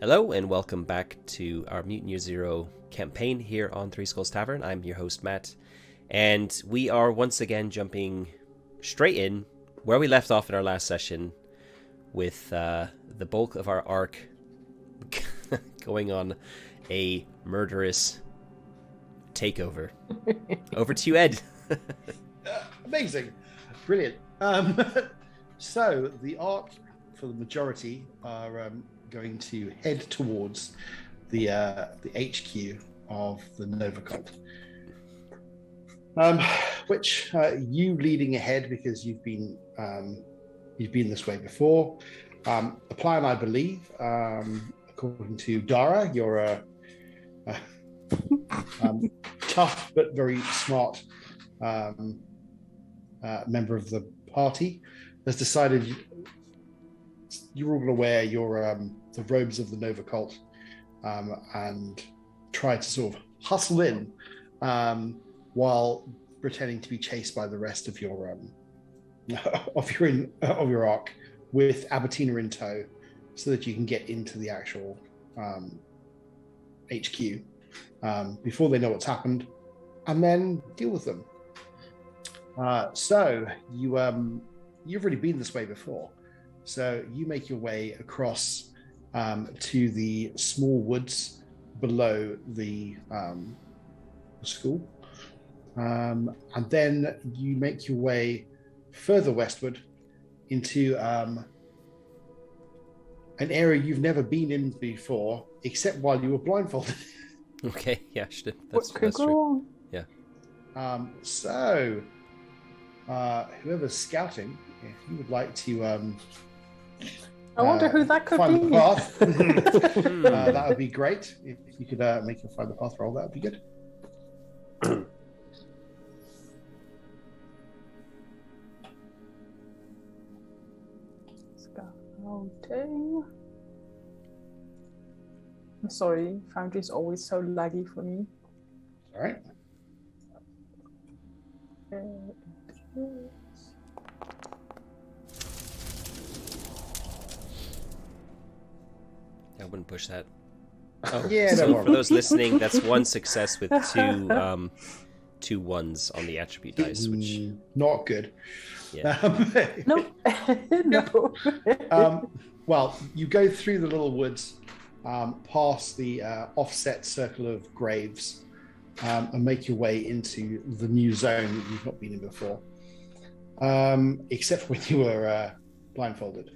Hello and welcome back to our Mutant Year Zero campaign here on Three Skulls Tavern. I'm your host, Matt, and we are once again jumping straight in where we left off in our last session with the bulk of our arc going on a murderous takeover. Over to you, Ed. Amazing. Brilliant. So the arc for the majority are going to head towards the HQ of the Nova Cult, which you leading ahead because you've been this way before. The plan, I believe, according to Dara, you're a tough but very smart member of the party, has decided you're all going to wear your the robes of the Nova Cult and try to sort of hustle in while pretending to be chased by the rest of your of your arc with Abatina in tow, so that you can get into the actual HQ before they know what's happened, and then deal with them. So you've already been this way before. So you make your way across to the small woods below the school. And then you make your way further westward into an area you've never been in before, except while you were blindfolded. Okay, yeah, that's true. Yeah. So whoever's scouting, if you would like to I wonder who that could find be. the path, that would be great. If you could make your find the path roll, that would be good. Scouting. I'm sorry, Foundry is always so laggy for me. All right. I wouldn't push that. Oh, Yeah, so for those listening, that's one success with two ones on the attribute dice, which not good. Yeah. No. No. Well, you go through the little woods, past the offset circle of graves, and make your way into the new zone that you've not been in before, except when you were blindfolded.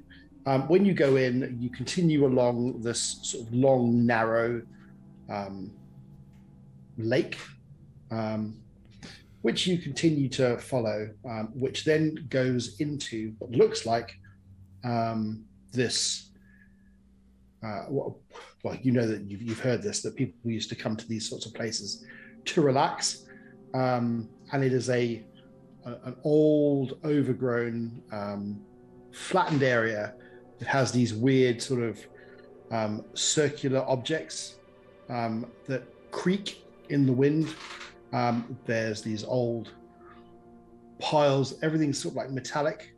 When you go in, you continue along this sort of long, narrow lake, which you continue to follow, which then goes into what looks like this. Well, you know that you've heard this, that people used to come to these sorts of places to relax, and it is an old, overgrown, flattened area. It has these weird sort of circular objects that creak in the wind. There's these old piles, everything's sort of like metallic.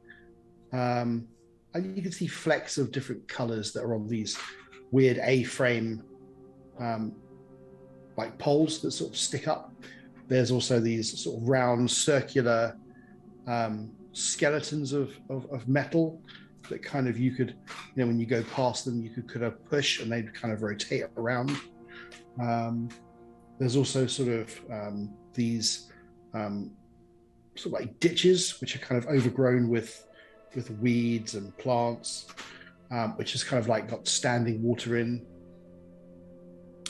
And you can see flecks of different colors that are on these weird A-frame like poles that sort of stick up. There's also these sort of round circular skeletons of metal that kind of you could, when you go past them, you could kind of push and they'd kind of rotate around. There's also sort of these sort of like ditches, which are kind of overgrown with weeds and plants, which is kind of like got standing water in.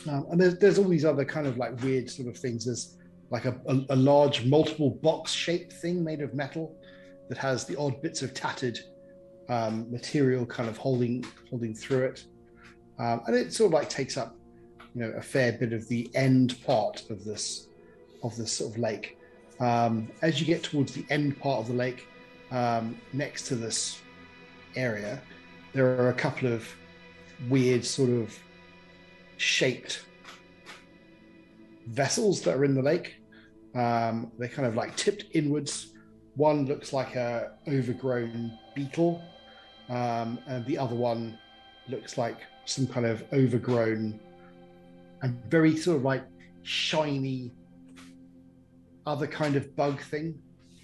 And there's all these other kind of like weird sort of things. There's like a large multiple box shaped thing made of metal that has the odd bits of tattered material kind of holding through it, and it sort of like takes up a fair bit of the end part of this sort of lake. As you get towards the end part of the lake, next to this area, there are a couple of weird sort of shaped vessels that are in the lake. They're kind of like tipped inwards. One looks like a overgrown beetle, and the other one looks like some kind of overgrown and very sort of like shiny other kind of bug thing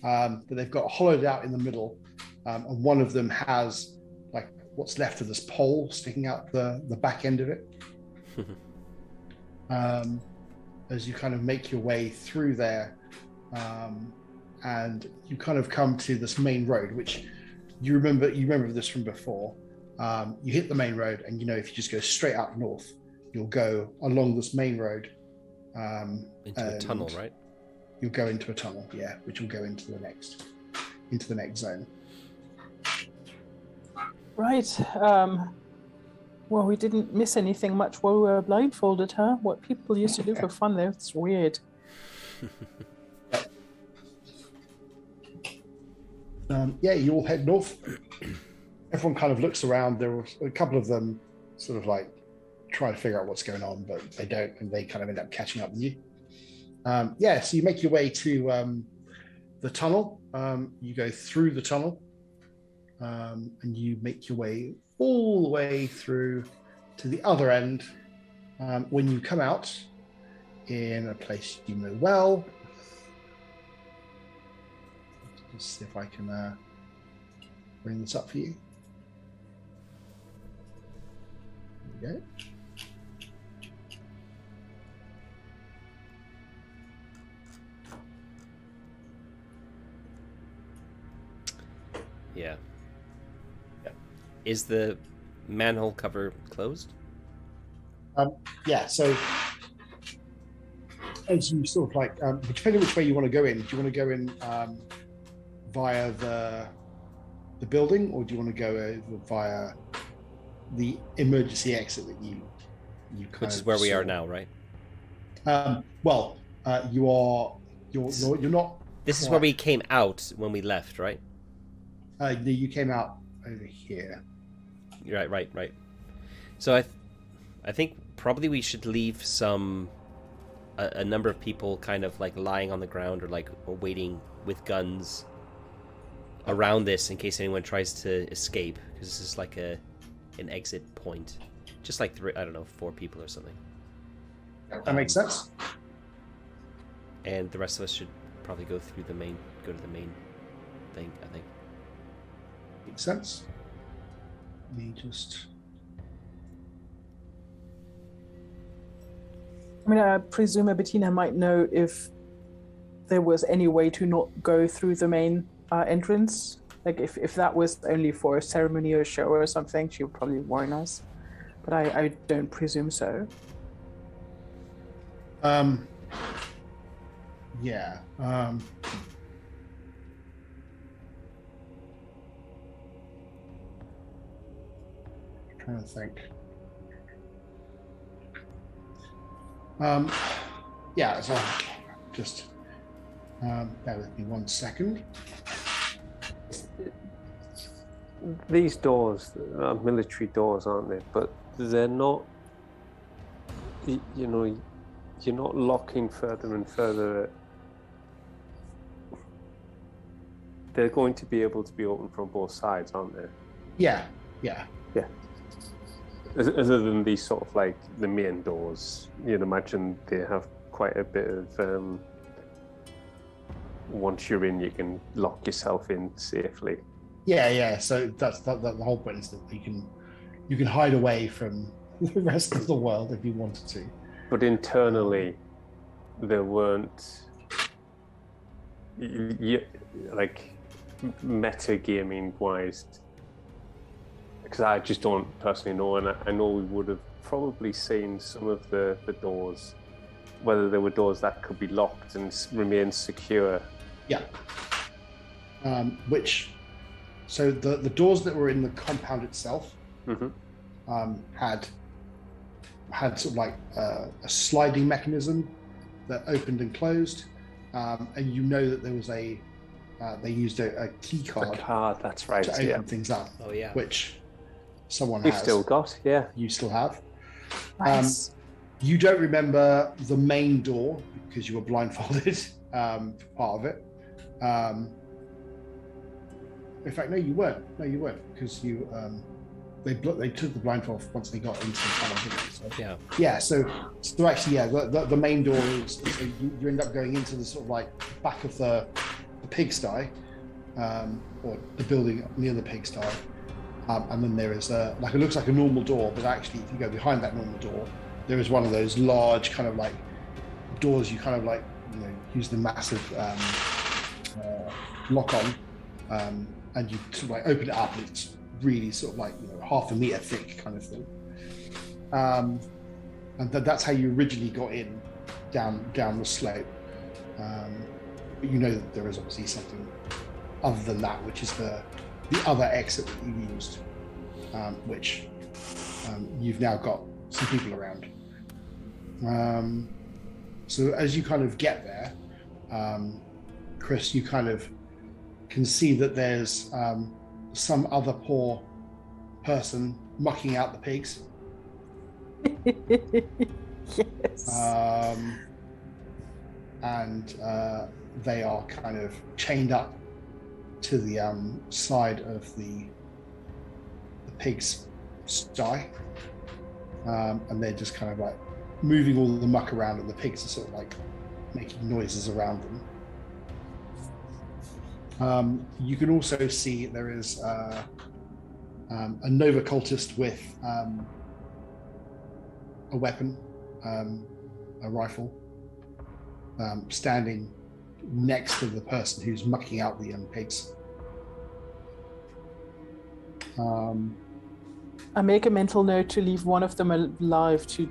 that they've got hollowed out in the middle, and one of them has like what's left of this pole sticking out the back end of it. As you kind of make your way through there, and you kind of come to this main road, which you remember this from before. You hit the main road, and if you just go straight out north, you'll go along this main road into a tunnel, right? You'll go into a tunnel, yeah, which will go into the next zone. Right. Well, we didn't miss anything much while we were blindfolded, huh? What people used to do for fun, though, it's weird. Yeah, you all head north. Everyone kind of looks around. There were a couple of them sort of like try to figure out what's going on, but they don't, and they kind of end up catching up with you. So you make your way to the tunnel. You go through the tunnel, and you make your way all the way through to the other end. When you come out in a place you know well, let's see if I can bring this up for you. There we go. Yeah. Is the manhole cover closed? Yeah, so as you sort of like, depending which way you want to go in, do you want to go in via the building, or do you want to go via the emergency exit that you which is where we are now, right? You're not. This is where we came out when we left, right? You came out over here. Right. So I think probably we should leave a number of people kind of like lying on the ground or waiting with guns around this in case anyone tries to escape, because this is like an exit point. Just like 4 people or something. That makes sense. And the rest of us should probably go to the main thing, I think. Makes sense. Let me just... I mean, I presume Bettina might know if there was any way to not go through the main entrance. Like, if that was only for a ceremony or a show or something, she would probably warn us. But I don't presume so. Yeah. Trying to think. Yeah, so just bear with me 1 second. These doors are military doors, aren't they? But they're not, you're not locking further and further. They're going to be able to be opened from both sides, aren't they? Yeah. Other than these sort of like the main doors, you'd imagine they have quite a bit of, once you're in, you can lock yourself in safely. Yeah. So that's the whole point, is that you can hide away from the rest of the world if you wanted to. But internally, there weren't like metagaming wise, because I just don't personally know, and I know we would have probably seen some of the doors, whether there were doors that could be locked and remain secure. Yeah. So the doors that were in the compound itself had sort of like a sliding mechanism that opened and closed, and that there was they used a key card. A card, that's right. To open things up. Oh yeah. Which someone We've has. still got, yeah. You still have. Nice. You don't remember the main door because you were blindfolded for part of it. In fact, no, you weren't. No, you weren't, because you they took the blind off once they got into the tunnel, didn't they? So, Yeah. yeah. So actually, yeah, the main door is so you end up going into the sort of like back of the pigsty, or the building near the pigsty, and then there is it looks like a normal door, but actually, if you go behind that normal door, there is one of those large kind of like doors you kind of like use the massive lock on, and you sort of like open it up, and it's really sort of like half a meter thick kind of thing, and that's how you originally got in down the slope, but you know that there is obviously something other than that, which is the other exit that you used, which you've now got some people around. So as you kind of get there, Chris, you kind of can see that there's some other poor person mucking out the pigs. Yes. And they are kind of chained up to the side of the pig's sty, and they're just kind of like moving all the muck around, and the pigs are sort of like making noises around them. You can also see there is a Nova cultist with a weapon, a rifle, standing next to the person who's mucking out the pigs. I make a mental note to leave one of them alive to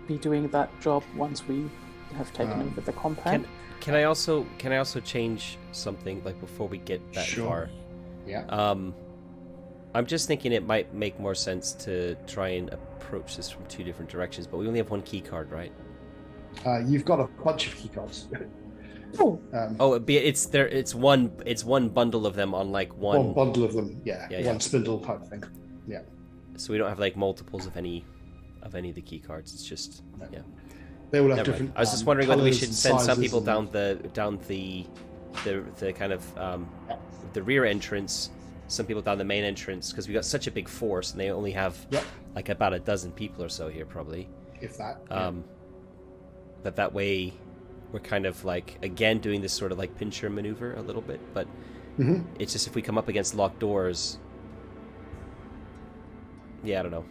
be doing that job once we have taken over the compound. Can I also change something like before we get that far? Yeah. I'm just thinking it might make more sense to try and approach this from two different directions, but we only have one key card, right? You've got a bunch of key cards. It's one bundle of them on like one bundle of them, one spindle type thing. Yeah. So we don't have like multiples of any of the key cards. It's just They will have different. I was just wondering whether we should send some people and... down the kind of the rear entrance, some people down the main entrance, because we got such a big force and they only have like about a dozen people or so here probably. If that. That way we're kind of like again doing this sort of like pincher maneuver a little bit, but it's just if we come up against locked doors. Yeah, I don't know.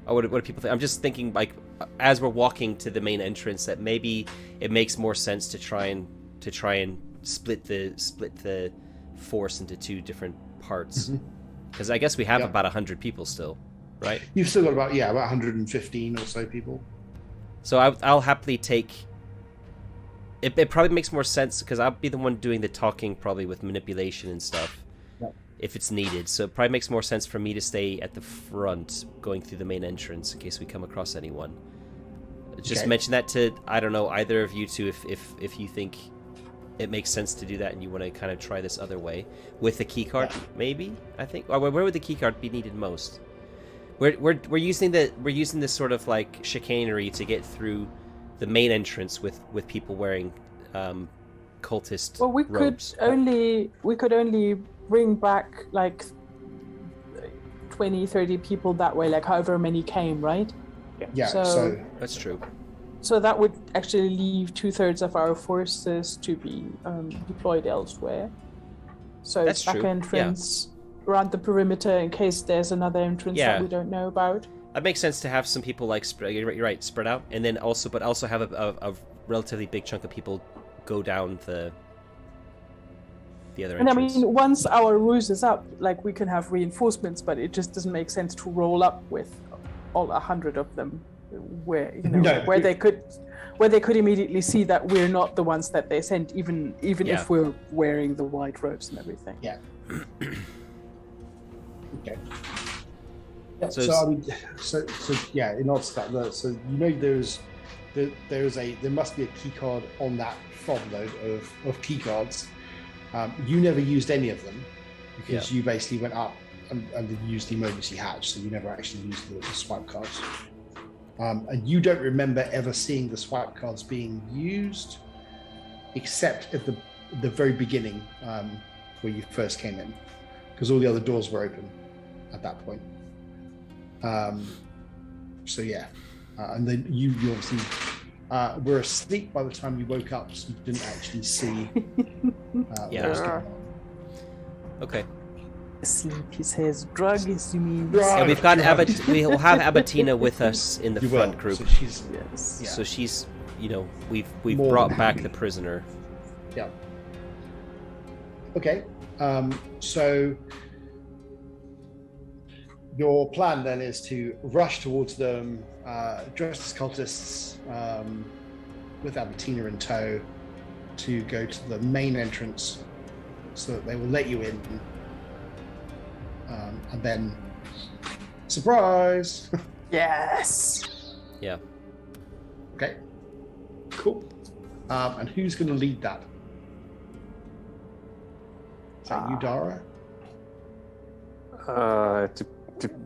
What do people think? I'm just thinking like as we're walking to the main entrance that maybe it makes more sense to try and split the force into two different parts, because I guess we have about 100 people still, right? You've still got about 115 or so people. So I'll happily take. It probably makes more sense because I'll be the one doing the talking, probably with manipulation and stuff, if it's needed. So it probably makes more sense for me to stay at the front, going through the main entrance in case we come across anyone. Just mention that to either of you two if you think it makes sense to do that and you want to kind of try this other way with the key card, maybe. I think. Or where would the key card be needed most? We're using this sort of like chicanery to get through the main entrance with people wearing cultist robes. We could only bring back like 20, 30 people that way, like however many came, right? Yeah. So that's true. So that would actually leave 2/3 of our forces to be deployed elsewhere. So that's back true. entrance around the perimeter in case there's another entrance that we don't know about. That makes sense to have some people like you're right, spread out, and then also have a relatively big chunk of people go down the other entrance. And I mean, once our ruse is up, like we can have reinforcements, but it just doesn't make sense to roll up with all 100 of them, where where they could immediately see that we're not the ones that they sent, even if we're wearing the white robes and everything. Yeah. Okay. So in odds to that, there must be a key card on that fob load of key cards. You never used any of them because you basically went up and used the emergency hatch, so you never actually used the swipe cards. And you don't remember ever seeing the swipe cards being used, except at the very beginning, where you first came in, because all the other doors were open at that point. So yeah, and then you obviously were asleep by the time you woke up, so you didn't actually see what was going on. Okay. Sleep, he says. Drug is, you mean? Drug. Yeah, we've got we'll have Abatina with us in the You front will. group. So she's Yes. yeah. So she's, we've More brought than back happy. the prisoner. Yeah. Okay. So your plan then is to rush towards them, dressed as cultists, with Abatina in tow, to go to the main entrance, so that they will let you in, and then surprise. Yes. Yeah. Okay. Cool. And who's going to lead that? Is that you, Dara?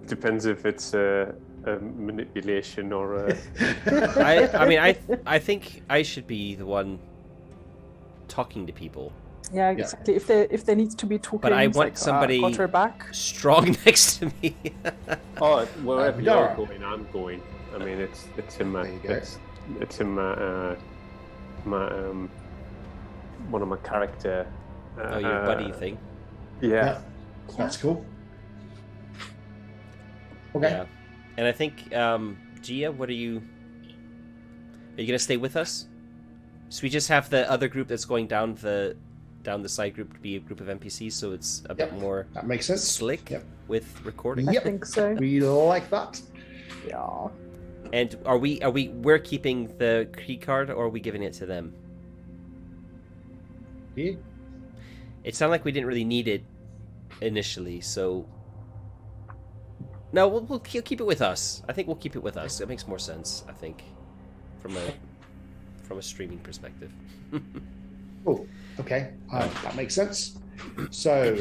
Depends if it's a manipulation or a. I think I should be the one talking to people. Yeah, exactly. If there needs to be talking, But I want like, somebody got her back. strong next to me. Oh, wherever Dara. you're going, I'm going. I mean, it's in my There you go. it's in my one of my character. Oh, your buddy thing. Yeah. That's cool. Okay. Yeah. And I think, Gia, what are you gonna stay with us? So we just have the other group that's going down the side group to be a group of NPCs, so it's a bit more That makes sense. slick Yep. with recording. I Yep. think so. We like that. Yeah. And we're keeping the key card, or are we giving it to them? Yeah. It sounded like we didn't really need it initially, so no, we'll keep it with us. I think we'll keep it with us. It makes more sense, I think, from a streaming perspective. Oh, okay. That makes sense. So,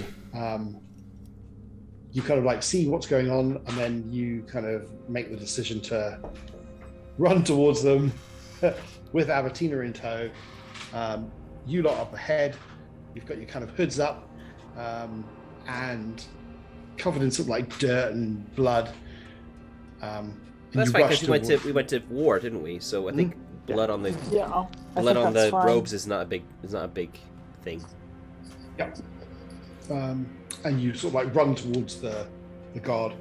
you kind of like see what's going on, and then you kind of make the decision to run towards them with Abatina in tow. You lot up ahead. You've got your kind of hoods up, and covered in sort of like dirt and blood. And That's you fine, rush because we towards- went to war, didn't we? So I think blood on the Yeah. I blood think on that's the fine. robes is not a big thing. Yep. And you sort of like run towards the guard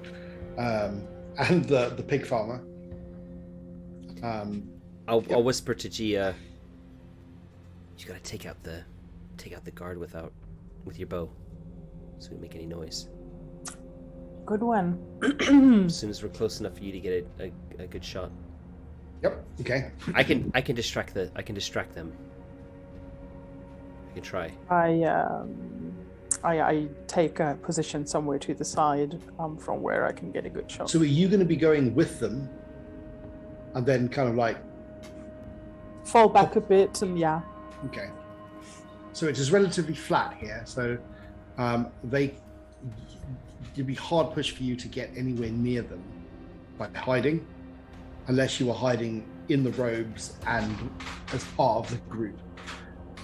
and the pig farmer. I'll whisper to Gia. You gotta take out the guard with your bow, so we don't make any noise. Good one. As soon as we're close enough for you to get a good shot, Yep. Okay. I can distract them. I can try. I take a position somewhere to the side from where I can get a good shot. So are you going to be going with them, and then kind of like Fall back a bit and yeah. okay? So it is relatively flat here. So it'd be hard push for you to get anywhere near them by hiding, unless you were hiding in the robes and as part of the group.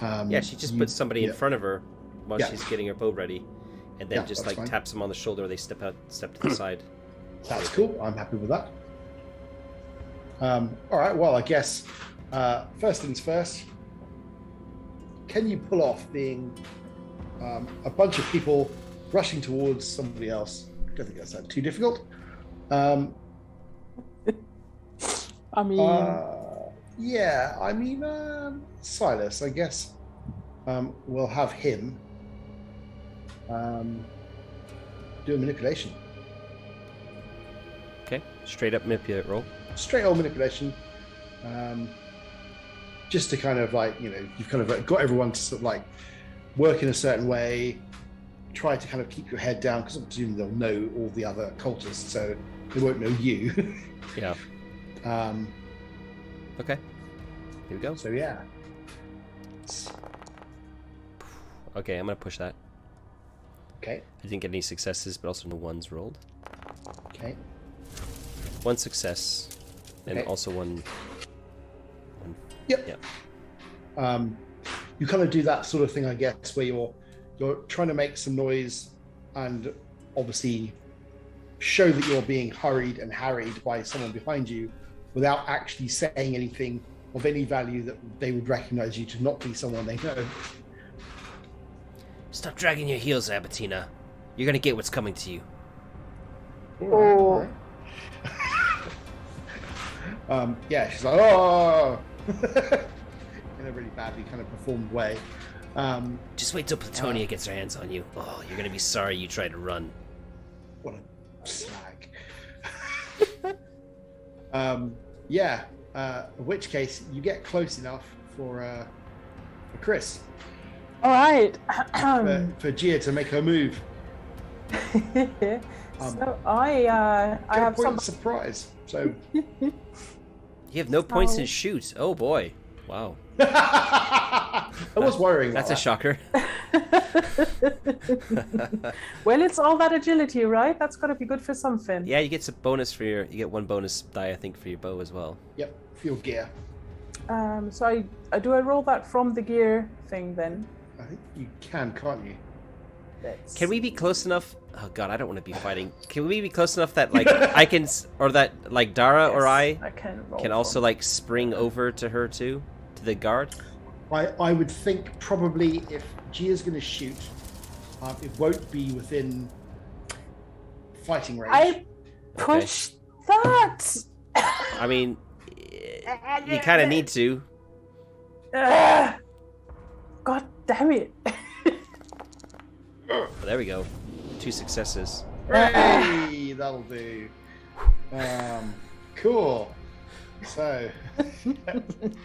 Yeah, she just puts somebody in front of her while Yeah. she's getting her bow ready, and then Yeah, just that's like fine. taps them on the shoulder. They step to the side. That's cool. I'm happy with that. All right. Well, I guess first things first. Can you pull off being a bunch of people rushing towards somebody else? I don't think that's too difficult. I mean, Yeah. I mean, Silas. I guess we'll have him do a manipulation. Okay, straight up manipulate roll. Straight old manipulation, just to kind of like, you've kind of got everyone to sort of like work in a certain way, try to kind of keep your head down, because I'm presuming they'll know all the other cultists, so they won't know you. Yeah. Okay. Here we go. So yeah. Okay, I'm gonna push that. Okay. I didn't get any successes, but also no ones rolled. Okay. One success, and Okay. also one. Yep. Yeah. You kind of do that sort of thing, I guess, where you're trying to make some noise and obviously show that you're being hurried and harried by someone behind you without actually saying anything of any value that they would recognize you to not be someone they know. Stop dragging your heels, Abatina. You're gonna get what's coming to you. All right. Yeah, she's like, oh, in a really badly kind of performed way. Just wait till Platonia gets her hands on you. Oh, you're gonna be sorry you tried to run. What a slag. Yeah. In which case, you get close enough for Chris. All right. For Gia to make her move. So I have some surprise. So You have no points in shoot. Oh boy. Wow. I was worrying. That's a shocker. Well, it's all that agility, right? That's got to be good for something. Yeah, you get some bonus for you get one bonus die, I think, for your bow as well. Yep, for your gear. So I do I roll that from the gear thing then? I think you can't you? Can we be close enough? Oh god, I don't want to be fighting. Can we be close enough that like I can, or that like Dara or I can also like spring over to her too, to the guard? I would think probably if Gia's going to shoot, it won't be within fighting range. I push that. I mean, you kind of need to. God damn it. Oh, there we go. 2 successes. Hey, that'll do. Cool. So,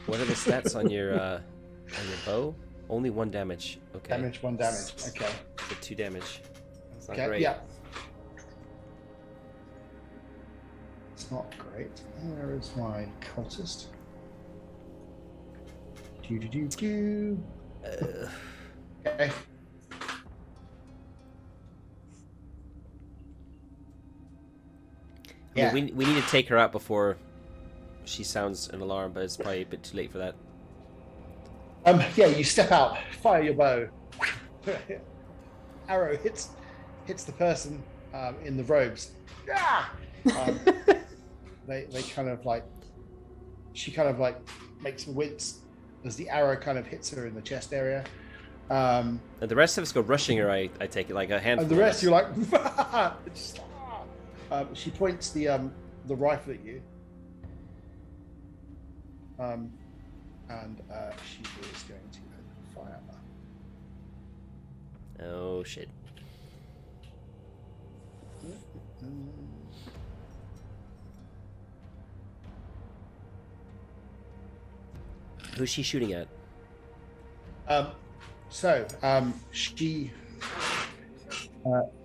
what are the stats on your bow? Only 1 damage. Okay. Damage, 1 damage. Okay. So 2 damage. That's not Okay. great. Yeah. It's not great. Where is my cultist? Do. Okay. Yeah. We need to take her out before she sounds an alarm, but it's probably a bit too late for that. Yeah, you step out, fire your bow. Arrow hits the person in the robes. They kind of like, she kind of like makes a wince as the arrow kind of hits her in the chest area. And the rest of us go rushing her. I take it like a handful. And the rest, you're like, she points the rifle at you. And she is going to open fire. Oh shit. Who's she shooting at?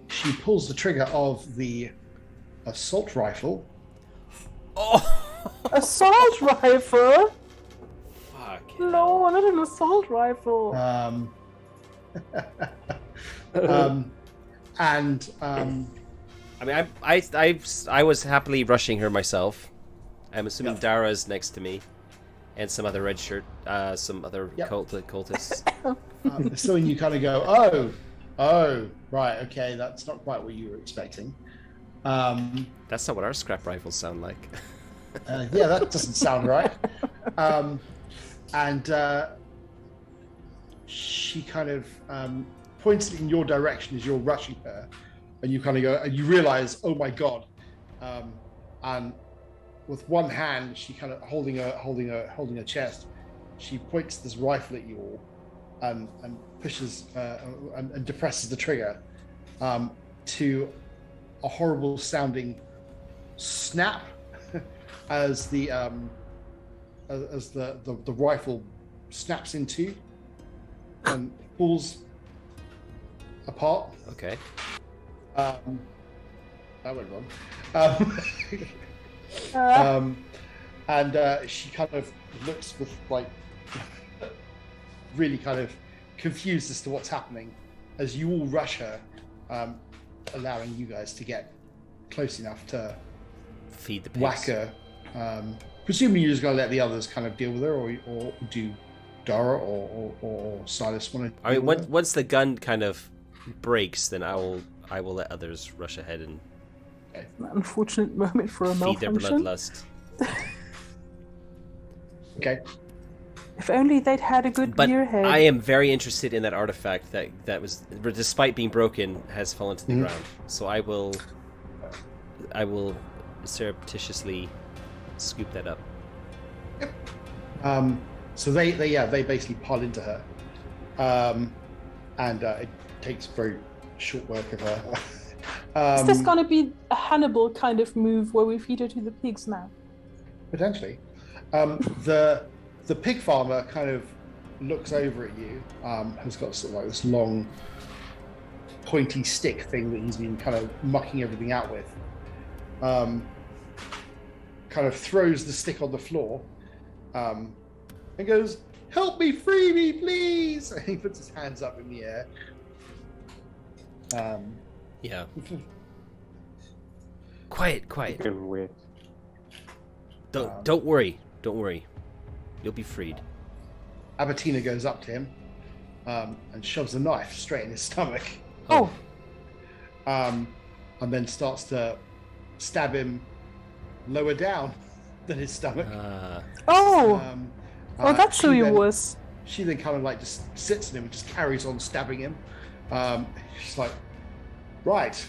She pulls the trigger of the assault rifle. Oh! Assault rifle? Fuck. No, not an assault rifle. I mean, I was happily rushing her myself. I'm assuming Dara's next to me, and some other red shirt, some other cultists. So you kind of go, oh, right, okay, that's not quite what you were expecting. That's not what our scrap rifles sound like. Yeah, that doesn't sound right. She kind of points it in your direction as you're rushing her, and you kind of go, and you realize, oh my god! And with one hand, she kind of holding her chest, she points this rifle at you all, and pushes and depresses the trigger to a horrible sounding snap as the rifle snaps in two and pulls apart. Okay. That went wrong. And she kind of looks with like really kind of confused as to what's happening as you all rush her, allowing you guys to get close enough to feed the pigs. Whack her. Presumably you're just going to let the others kind of deal with her, or do Dara or Silas want to? I mean, once the gun kind of breaks, then I will let others rush ahead and An unfortunate moment for a Feed their malfunction. bloodlust. Okay. If only they'd had a good But gearhead. I am very interested in that artifact that was, despite being broken, has fallen to the ground. So I will surreptitiously scoop that up. So they basically pile into her, and it takes very short work of her. Is this gonna be a Hannibal kind of move where we feed her to the pigs now? Potentially. The pig farmer kind of looks over at you, has got sort of like this long pointy stick thing that he's been kind of mucking everything out with. Kind of throws the stick on the floor, and goes, "Help me, free me, please!" And he puts his hands up in the air. Yeah. Quiet. Fucking weird. Don't worry. You'll be freed. Abatina goes up to him, and shoves a knife straight in his stomach. Oh. And then starts to stab him lower down than his stomach. That's who he was. She then kind of like just sits in him and just carries on stabbing him. She's like, right.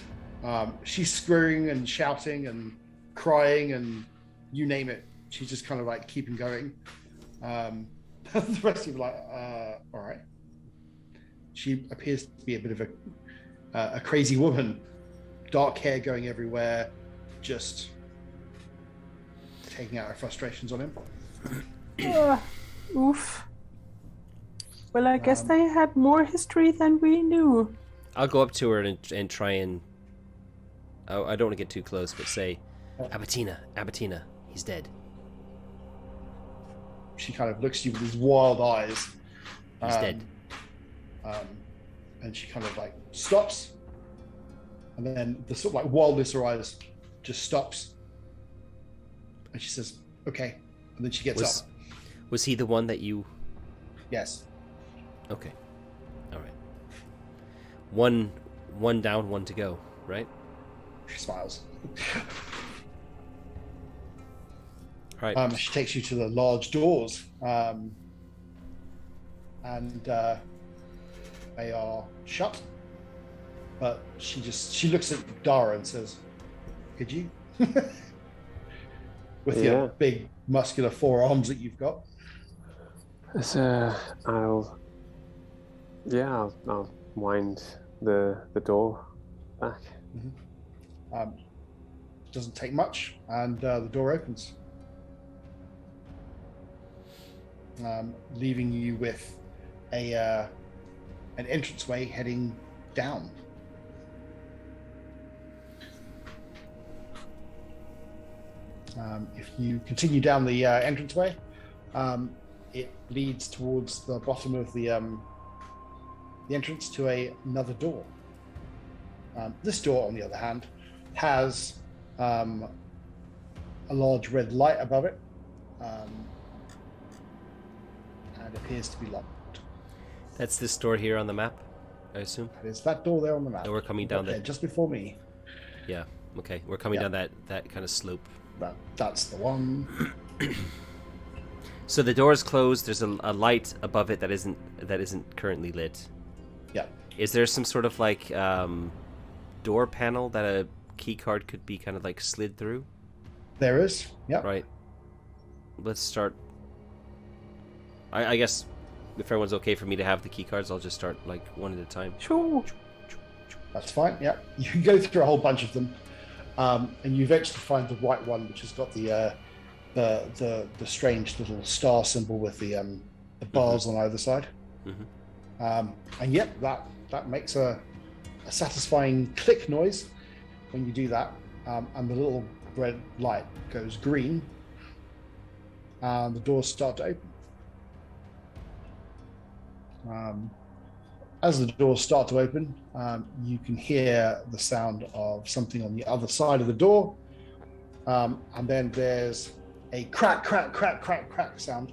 She's screaming and shouting and crying and you name it. She's just kind of like keeping going. The rest of you are like, all right. She appears to be a bit of a crazy woman. Dark hair going everywhere, just taking out her frustrations on him. Oof. Well, I guess they had more history than we knew. I'll go up to her and try and... Oh, I don't want to get too close, but say, Abatina, he's dead. She kind of looks at you with these wild eyes. He's dead. And she kind of like stops. And then the sort of like wildness in her eyes just stops. And she says, okay. And then she gets up. Was he the one that you... Yes. Okay. All right. One down, one to go, right? She smiles. Right. She takes you to the large doors. And they are shut. But she looks at Dara and says, could you? With your big muscular forearms that you've got. I'll wind the door back. Mm-hmm. Doesn't take much, and the door opens, leaving you with an entranceway heading down. If you continue down the entranceway, it leads towards the bottom of the entrance to another door. This door, on the other hand, has a large red light above it, and appears to be locked. That's this door here on the map, I assume? There's that door there on the map. And we're coming down there just before me. Yeah, okay. We're coming down that kind of slope. That's the one. So the door is closed. There's a light above it that isn't currently lit. Yeah. Is there some sort of like door panel that a key card could be kind of like slid through? There is. Yeah. Right. Let's start. I guess if everyone's okay for me to have the key cards, I'll just start like one at a time. Sure. That's fine. Yeah. You can go through a whole bunch of them, and you eventually find the right one, which has got the strange little star symbol with the bars on either side. Mm-hmm. And yep, that makes a satisfying click noise when you do that, and the little red light goes green, and the doors start to open. As the doors start to open, you can hear the sound of something on the other side of the door, and then there's a crack sound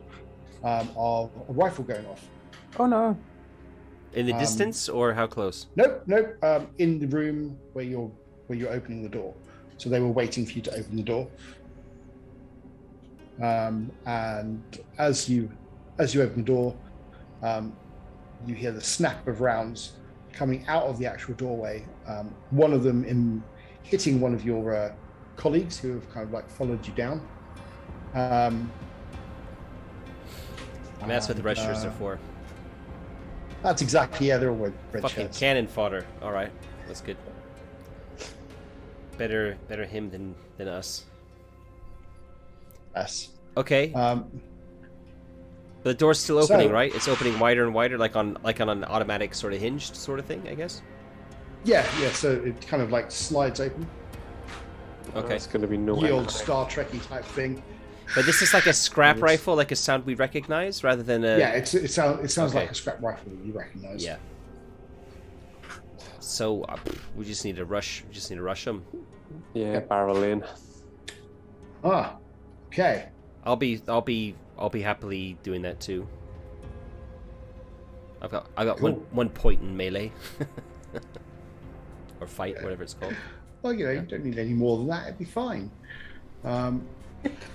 of a rifle going off. Oh no. In the distance, or how close? Nope. In the room where you're opening the door. So they were waiting for you to open the door. And as you open the door, you hear the snap of rounds coming out of the actual doorway. One of them hitting one of your colleagues who have kind of like followed you down. And that's what the red shirts are for. That's exactly, yeah, they're all red Fucking shirts. cannon fodder. All right, that's good. Better him than us. Yes. Okay. But the door's still opening, right? It's opening wider and wider, like on an automatic sort of hinged sort of thing, I guess. Yeah. So it kind of like slides open. Okay. It's going to be no The old end. Star Trekky type thing. But this is like a scrap rifle, like a sound we recognize, rather than a. Yeah, it sounds Okay. like a scrap rifle that you recognize. Yeah. So we just need to rush. We just need to rush them. Yeah, barrel in. Ah, okay. I'll be happily doing that too. I've got Cool. one point in melee. Or fight, whatever it's called. Well, you don't need any more than that. It'd be fine.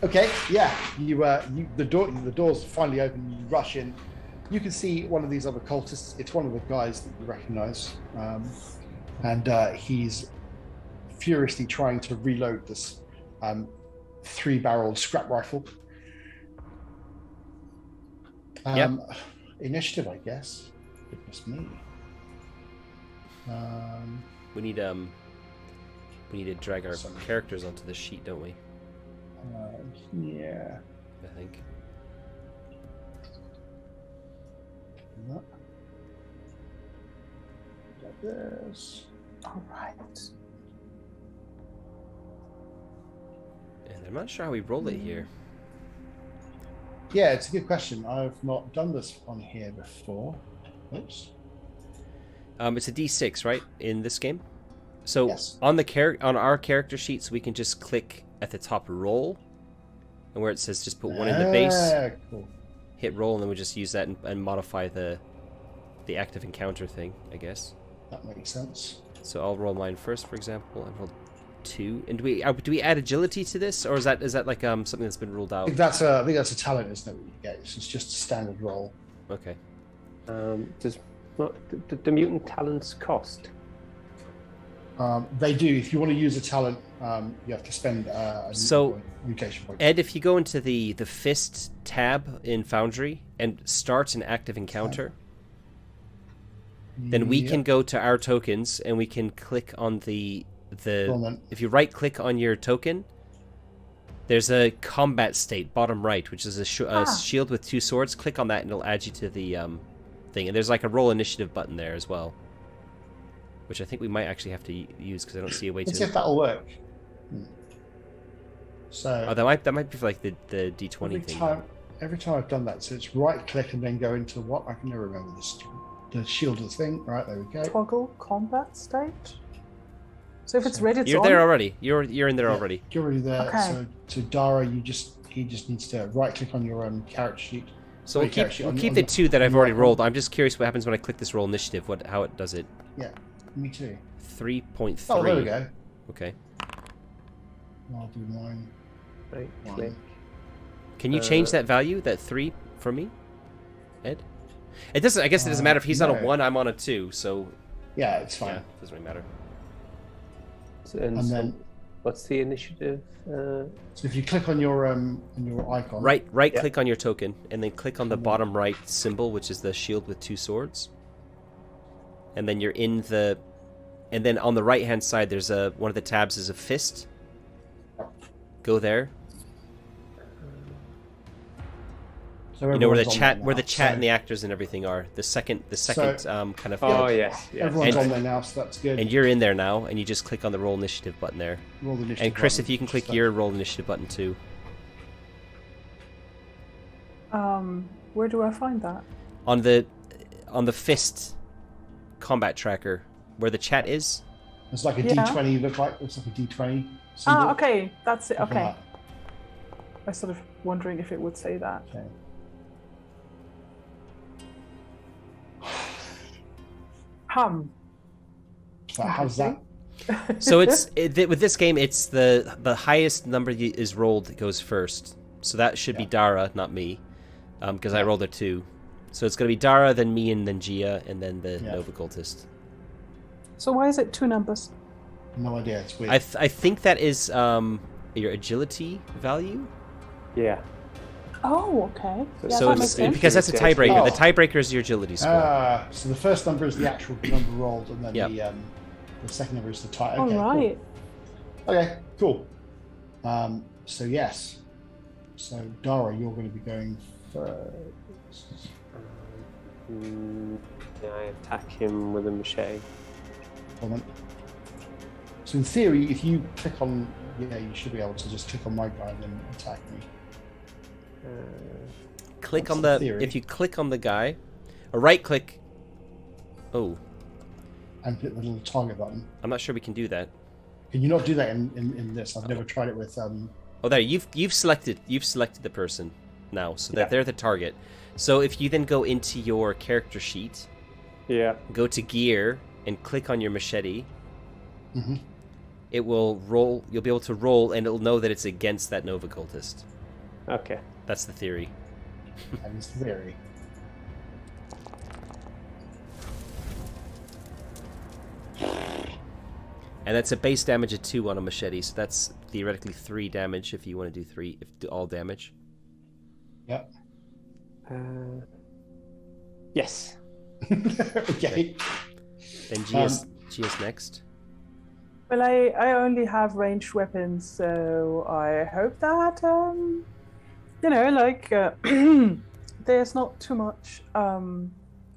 Okay, yeah. The doors finally open. You rush in. You can see one of these other cultists. It's one of the guys that you recognize, and he's furiously trying to reload this 3-barreled scrap rifle. Initiative, I guess. Goodness me. We need to drag our characters onto the sheet, don't we? Yeah. I think. Like this. All right. And I'm not sure how we roll it here. Yeah, it's a good question. I've not done this on here before. Oops. It's a D6, right, in this game? So Yes. on our character sheets, we can just click at the top roll, and where it says just put one in the base, Cool. hit roll, and then we just use that and modify the active encounter thing, I guess. That makes sense. So I'll roll mine first, for example. I rolled 2. And do we add agility to this, or is that like something that's been ruled I out? think that's a talent, isn't it? What you get? It's just a standard roll. Okay. Does the mutant talents cost? They do. If you want to use a talent, you have to spend a mutation point. Ed, if you go into the fist tab in Foundry and start an active encounter, then we can go to our tokens and we can click on the if you right click on your token, there's a combat state bottom right, which is a shield with 2 swords. Click on that and it'll add you to the thing. And there's like a roll initiative button there as well, which I think we might actually have to use because I don't see a way Let's see if to. that'll work. So that might be for like the D20 every thing. every time I've done that, so it's right click and then go into what I can never remember this. The shield of the thing. Right, there we go. Toggle combat state. So if it's ready, it's You're on. there already. You're in there already. You're already there. Okay. So Dara, he just needs to right click on your character sheet. So Sorry, we'll character sheet, keep on the your- 2 that I've on your already icon. rolled. I'm just curious what happens when I click this roll initiative. How it does it. Yeah, me too. 3.3. Oh, there we go. Okay. I'll do mine. Right One. click. Can you change that value, that 3, for me, Ed? It doesn't. I guess it doesn't matter if he's on a no. 1. I'm on a 2. So Yeah, it's fine. yeah, doesn't really matter. And And so then what's the initiative? so if you click on your icon, Right click on your token and then click on the bottom right symbol, which is the shield with 2 swords. And then you're in the, and then on the right hand side there's one of the tabs is a fist. Go there. so You know where the everyone's on chat there where the now. chat So and the actors and everything are. The second kind of. Oh yes, yes. everyone's And- on there now, so that's good. And you're in there now, and you just click on the roll initiative button there. Roll the initiative And Chris, button. if you can click So- your roll initiative button too. Where do I find that? On the fist combat tracker, where the chat is. It's like a Yeah. D20. Look like it's like a D20. symbol. Okay, that's it. Look at Okay, that. I was sort of wondering if it would say that. Okay. Hum. So how's that? So with this game, it's the highest number is rolled that goes first. So that should be Dara, not me, because I rolled a 2. So it's going to be Dara, then me, and then Gia, and then the Nova Cultist. So why is it 2 numbers? No idea. It's weird. I think that is your agility value. Yeah. Oh, okay. Yeah, So that makes sense. because that's a tiebreaker. Oh. The tiebreaker is your agility score. So the first number is the actual number rolled, and then the second number is the tie. Okay, All right. Cool. Okay, cool. So yes. So Dara, you're going to be going first. I attack him with a machete. Moment. So in theory, if you click on, you should be able to just click on my guy and then attack me. Click That's on the the theory. if you click on the guy, or right click. Oh, And hit the little target button. I'm not sure we can do that. Can you not do that in this? I've never tried it with. Oh, there you've selected the person now, so that they're the target. So if you then go into your character sheet, go to gear and click on your machete, it will roll. You'll be able to roll, and it'll know that it's against that Nova Cultist. Okay. That's the theory. That is the theory. And that's a base damage of 2 on a machete, so that's theoretically 3 damage if you want to do 3, if do all damage. Yep. Yes. Okay. Then Gia's next. Well, I only have ranged weapons, so I hope that there's not too much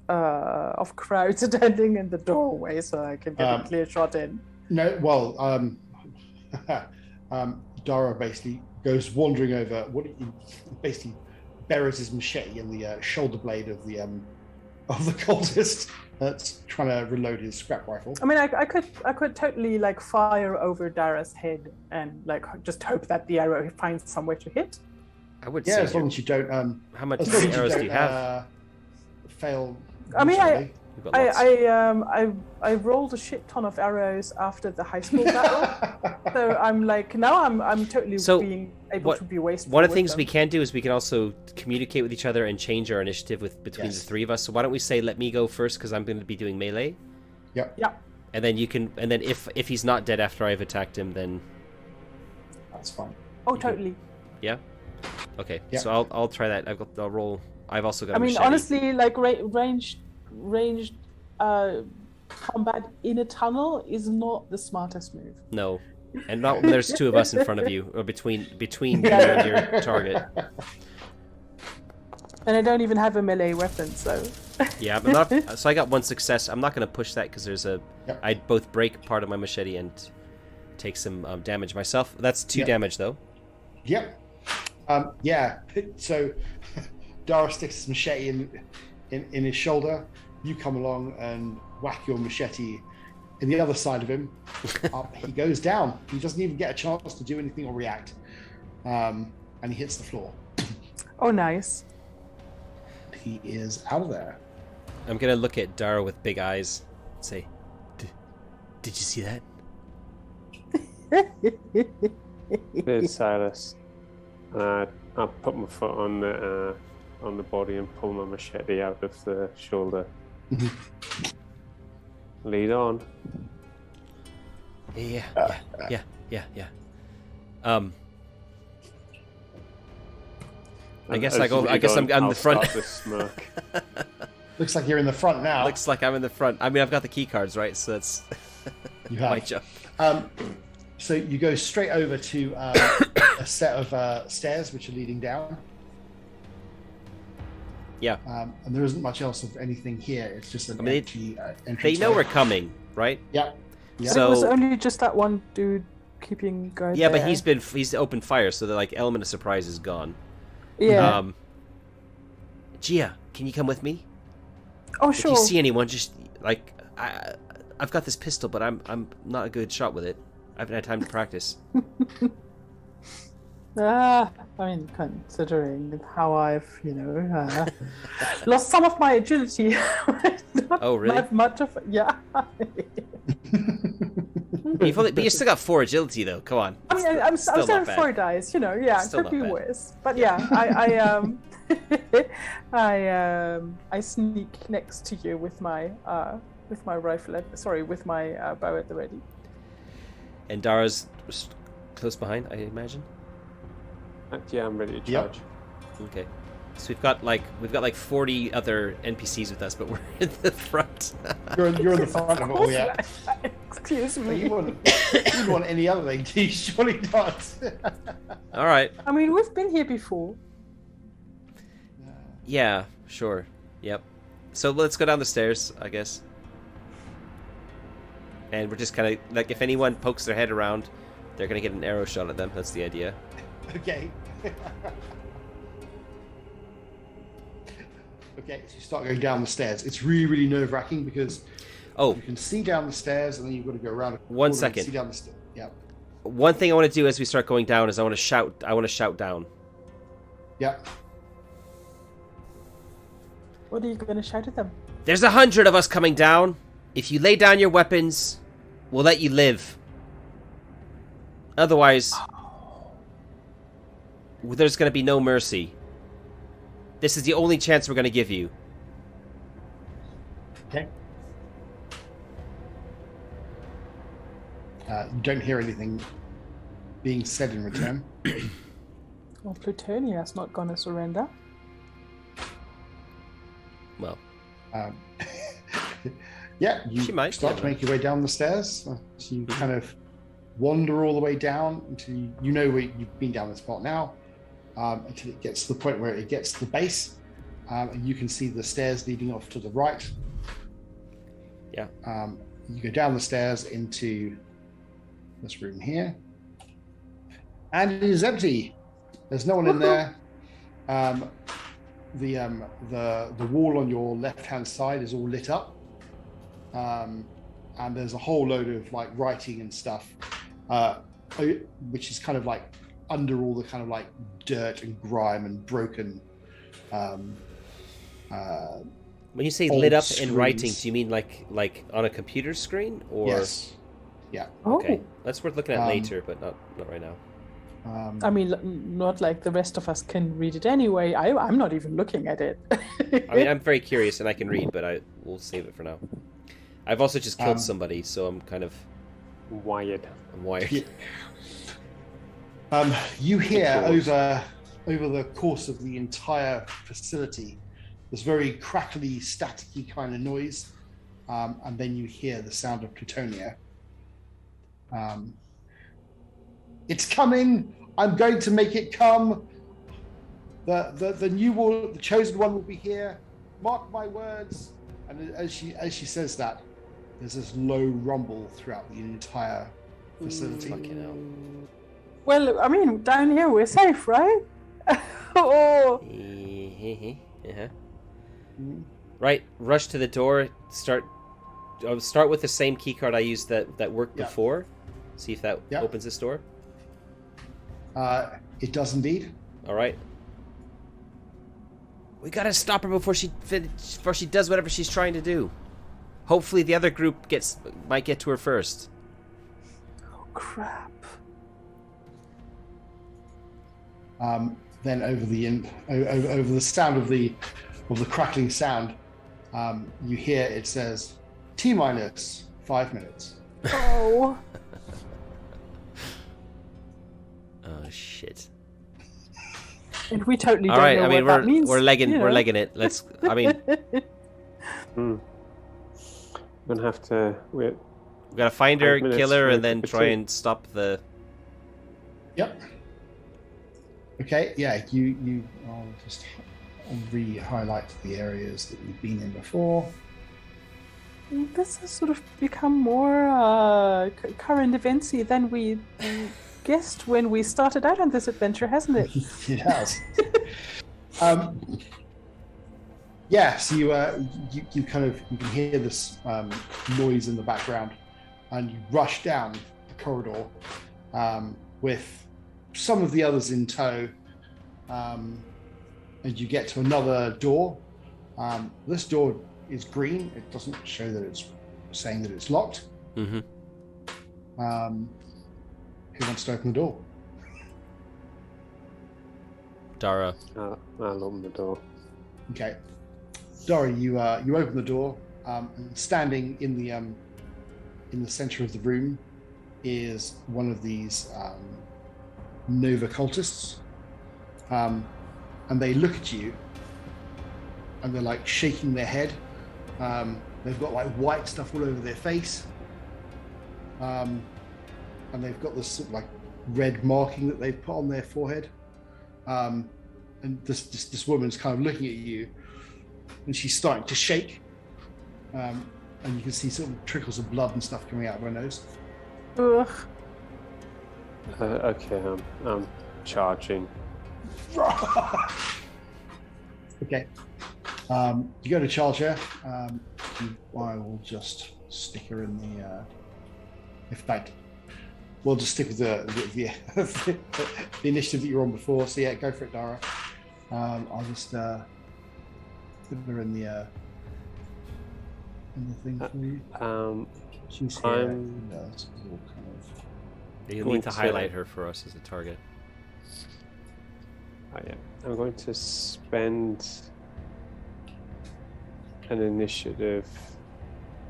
of crowds attending in the doorway, so I can get a clear shot in. No, well, Dara basically goes wandering over. Basically buries his machete in the shoulder blade of the cultist that's trying to reload his scrap rifle. I mean, I could totally fire over Dara's head and just hope that the arrow finds somewhere to hit. I would Yeah, say as long as you don't. how much As long as arrows do don't, you have? Fail. I mean, miserably. We've got lots. I rolled a shit ton of arrows after the high school battle, so I'm totally being able to be wasteful. One of the things we can do is we can also communicate with each other and change our initiative between the 3 of us. So why don't we say, let me go first because I'm going to be doing melee. Yep. Yeah. And then you can, and then if he's not dead after I've attacked him, then That's fine. Oh, totally. yeah. Okay. Yeah. So I'll try that. I'll roll. I've also got. I mean, machete. honestly, ranged combat in a tunnel is not the smartest move. No, and not when there's 2 of us in front of you or between you and your target. And I don't even have a melee weapon, so. Yeah, but not. So I got 1 success. I'm not going to push that because there's a. Yep. I'd both break part of my machete and take some damage myself. That's 2 damage though. Yep. Yeah. So Dara sticks his machete in his shoulder. You come along and whack your machete in the other side of him. He goes down. He doesn't even get a chance to do anything or react. And he hits the floor. Oh, nice. He is out of there. I'm gonna look at Dara with big eyes and say, "Did you see that?" There's Silas. I put my foot on the body and pull my machete out of the shoulder. Lead on. Yeah. I guess I go. I guess I'm the front. Start to smirk. Looks like you're in the front now. Looks like I'm in the front. I mean, I've got the key cards, right? So that's You have. my job. So you go straight over to a set of stairs which are leading down. Yeah. And there isn't much else of anything here. It's just an empty entrance. They know we're coming, right? Yeah. Yeah. So it was So only just that one dude keeping guard yeah, there. but he's opened fire, so the element of surprise is gone. Yeah. Gia, can you come with me? Oh, If sure. you see anyone, just I've got this pistol, but I'm not a good shot with it. I haven't had time to practice. I mean, considering how I've, lost some of my agility. Oh, really? Not much of, yeah. But you still got 4 agility though. Come on. I mean, I'm still at 4 dice, you know. Yeah, Still could be not bad. worse. But yeah, I sneak next to you with my rifle. With my bow at the ready. And Dara's close behind, I imagine. Yeah, I'm ready to charge. Okay. So we've got like 40 other NPCs with us, but we're in the front. You're in the front of it all, yeah. Excuse You me. wouldn't want any other thing, do you? Surely not. All right. I mean, we've been here before. Yeah, sure. Yep. So let's go down the stairs, I guess. And we're just kind of like, if anyone pokes their head around, they're gonna get an arrow shot at them. That's the idea. Okay. Okay, so you start going down the stairs. It's really, really nerve-wracking because you can see down the stairs and then you've got to go around. 1 second. See down the stairs. Yeah. One thing I want to do as we start going down is I want to shout. I want to shout down. Yeah. What are you going to shout at them? There's 100 of us coming down. If you lay down your weapons, we'll let you live. Otherwise, there's going to be no mercy. This is the only chance we're going to give you. Okay. You don't hear anything being said in return. Well, Plutonia's not going to surrender. Well, yeah, you she might, start to make your way down the stairs. So you kind of wander all the way down until you know where you've been down this spot now. Until it gets to the point where it gets to the base, and you can see the stairs leading off to the right. Yeah. You go down the stairs into this room here, and it is empty. There's no one in there. The wall on your left-hand side is all lit up, and there's a whole load of like writing and stuff, which is kind of like under all the kind of like dirt and grime and broken. When you say lit up screens. in writing, do you mean like on a computer screen or? Yes. Yeah. Okay, that's worth looking at later, but not right now. I mean, not like the rest of us can read it anyway. I'm not even looking at it. I mean, I'm very curious and I can read, but we'll save it for now. I've also just killed somebody, so I'm kind of wired. I'm wired. Yeah. You hear over the course of the entire facility this very crackly, staticky kind of noise, and then you hear the sound of Plutonia. It's coming. I'm going to make it come. The new one, the chosen one, will be here. Mark my words. And as she says that, there's this low rumble throughout the entire facility. Fucking hell. Well, I mean, down here we're safe, right? Oh. Uh-huh. Right, rush to the door. Start with the same keycard I used that worked before. See if that opens this door. It does indeed. All right. We gotta stop her before she does whatever she's trying to do. Hopefully, the other group might get to her first. Oh crap! Then over the sound of the crackling sound, you hear it says T-minus 5 minutes. Oh. Oh shit! And we totally don't All right, know I mean what that means. we're legging you we're know. legging it. Let's. I mean, I'm gonna have to wait. we gotta find her, 5 minutes kill her, for and then the try two. and stop the. Yep. Okay. Yeah. I'll just re-highlight the areas that we've been in before. This has sort of become more current eventsy than we guessed when we started out on this adventure, hasn't it? It has. Yeah, so you can hear this noise in the background, and you rush down the corridor with some of the others in tow, and you get to another door. This door is green. It doesn't show that it's saying that it's locked. Mm-hmm. Who wants to open the door? Dara. I'll open the door. Okay, Dara, you open the door, and standing in the center of the room is one of these Nova cultists, and they look at you, and they're like shaking their head. They've got like white stuff all over their face, and they've got this sort of like red marking that they've put on their forehead. And this woman's kind of looking at you, and she's starting to shake, and you can see sort of trickles of blood and stuff coming out of her nose. Ugh. Okay, I'm charging. Okay. You go to charge her. I will just stick her in the. In fact, we'll just stick with the initiative that you were on before. So yeah, go for it, Dara. I'll just put her in the thing for you. She's here. It's all kind of... You'll need to highlight her for us as a target. Oh, yeah. I'm going to spend an initiative.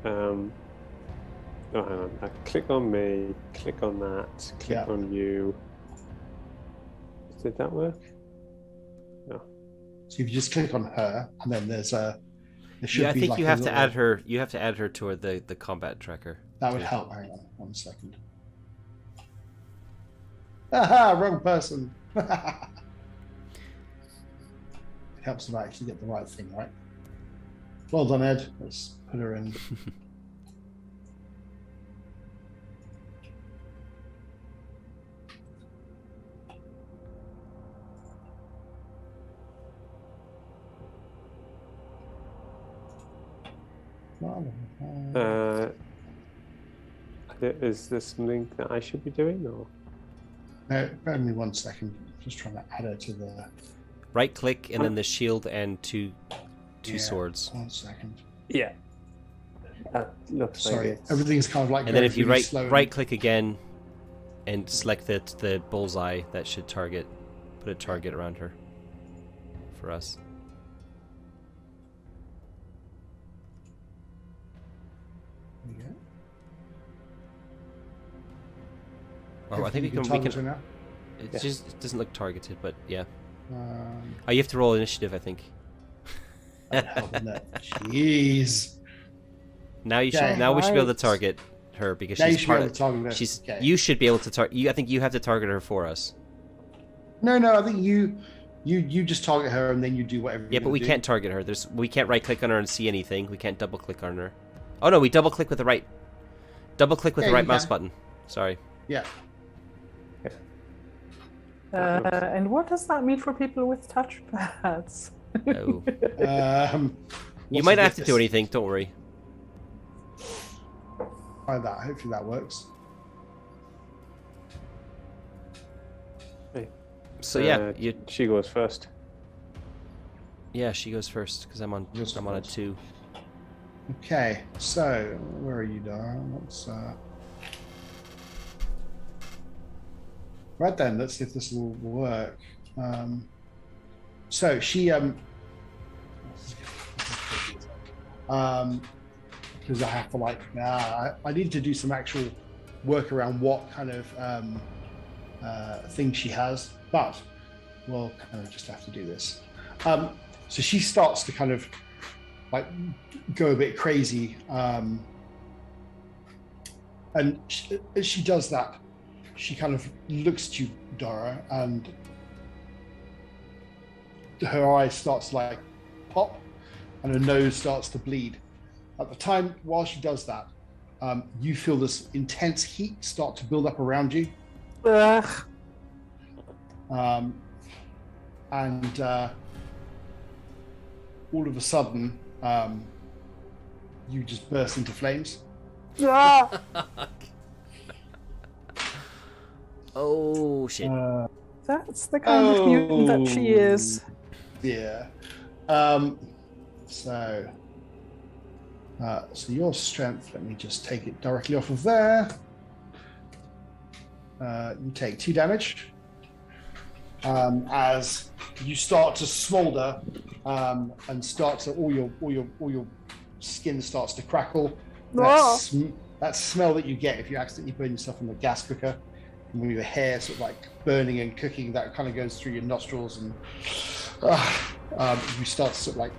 Oh, hang on. I click on me, click on that, click on you. Did that work? No. So if you just click on her, and then there's a. I think you have to add her. You have to add her to the combat tracker. That would help. Hang on 1 second. Aha! Wrong person. It helps if I actually get the right thing right. Well done, Ed. Let's put her in. Is this something that I should be doing, or? No, bear with me 1 second. Just trying to add her to the. Right click and then the shield and two swords. 1 second. Yeah. That looks Sorry, like it's... everything's kind of like. And then if you right click again and select the bullseye, that should put a target around her for us. Oh, I think we can. Now? It doesn't look targeted, but yeah. You have to roll initiative, I think. Jeez. Now you should. Now we should be able to target her because she's part of. She's. Okay. You should be able to target. I think you have to target her for us. No. I think you just target her and then you do whatever. Yeah, but we can't target her. We can't right click on her and see anything. We can't double click on her. Oh no, we double click with the right. Double click with the right mouse button. Sorry. Yeah. And what does that mean for people with touchpads? Oh. You might not have to do anything. Don't worry. Try that. Hopefully that works. Hey. So yeah, she goes first. Yeah, she goes first because I'm on a 2. Okay, so where are you, Dara? Right then, let's see if this will work. So she because I have to I need to do some actual work around what kind of thing she has, but we'll kind of just have to do this. So she starts to kind of like go a bit crazy, and as she does that, she kind of looks at you, Dara, and her eyes starts to like pop, and her nose starts to bleed. At the time, while she does that, you feel this intense heat start to build up around you. Ugh. And all of a sudden, you just burst into flames. Oh shit! That's the kind of mutant that she is. Yeah. So your strength. Let me just take it directly off of there. you take 2 damage as you start to smolder and start to all your skin starts to crackle. That smell that you get if you accidentally burn yourself on the gas cooker, and with your hair sort of like burning and cooking, that kind of goes through your nostrils, and you start to sort of like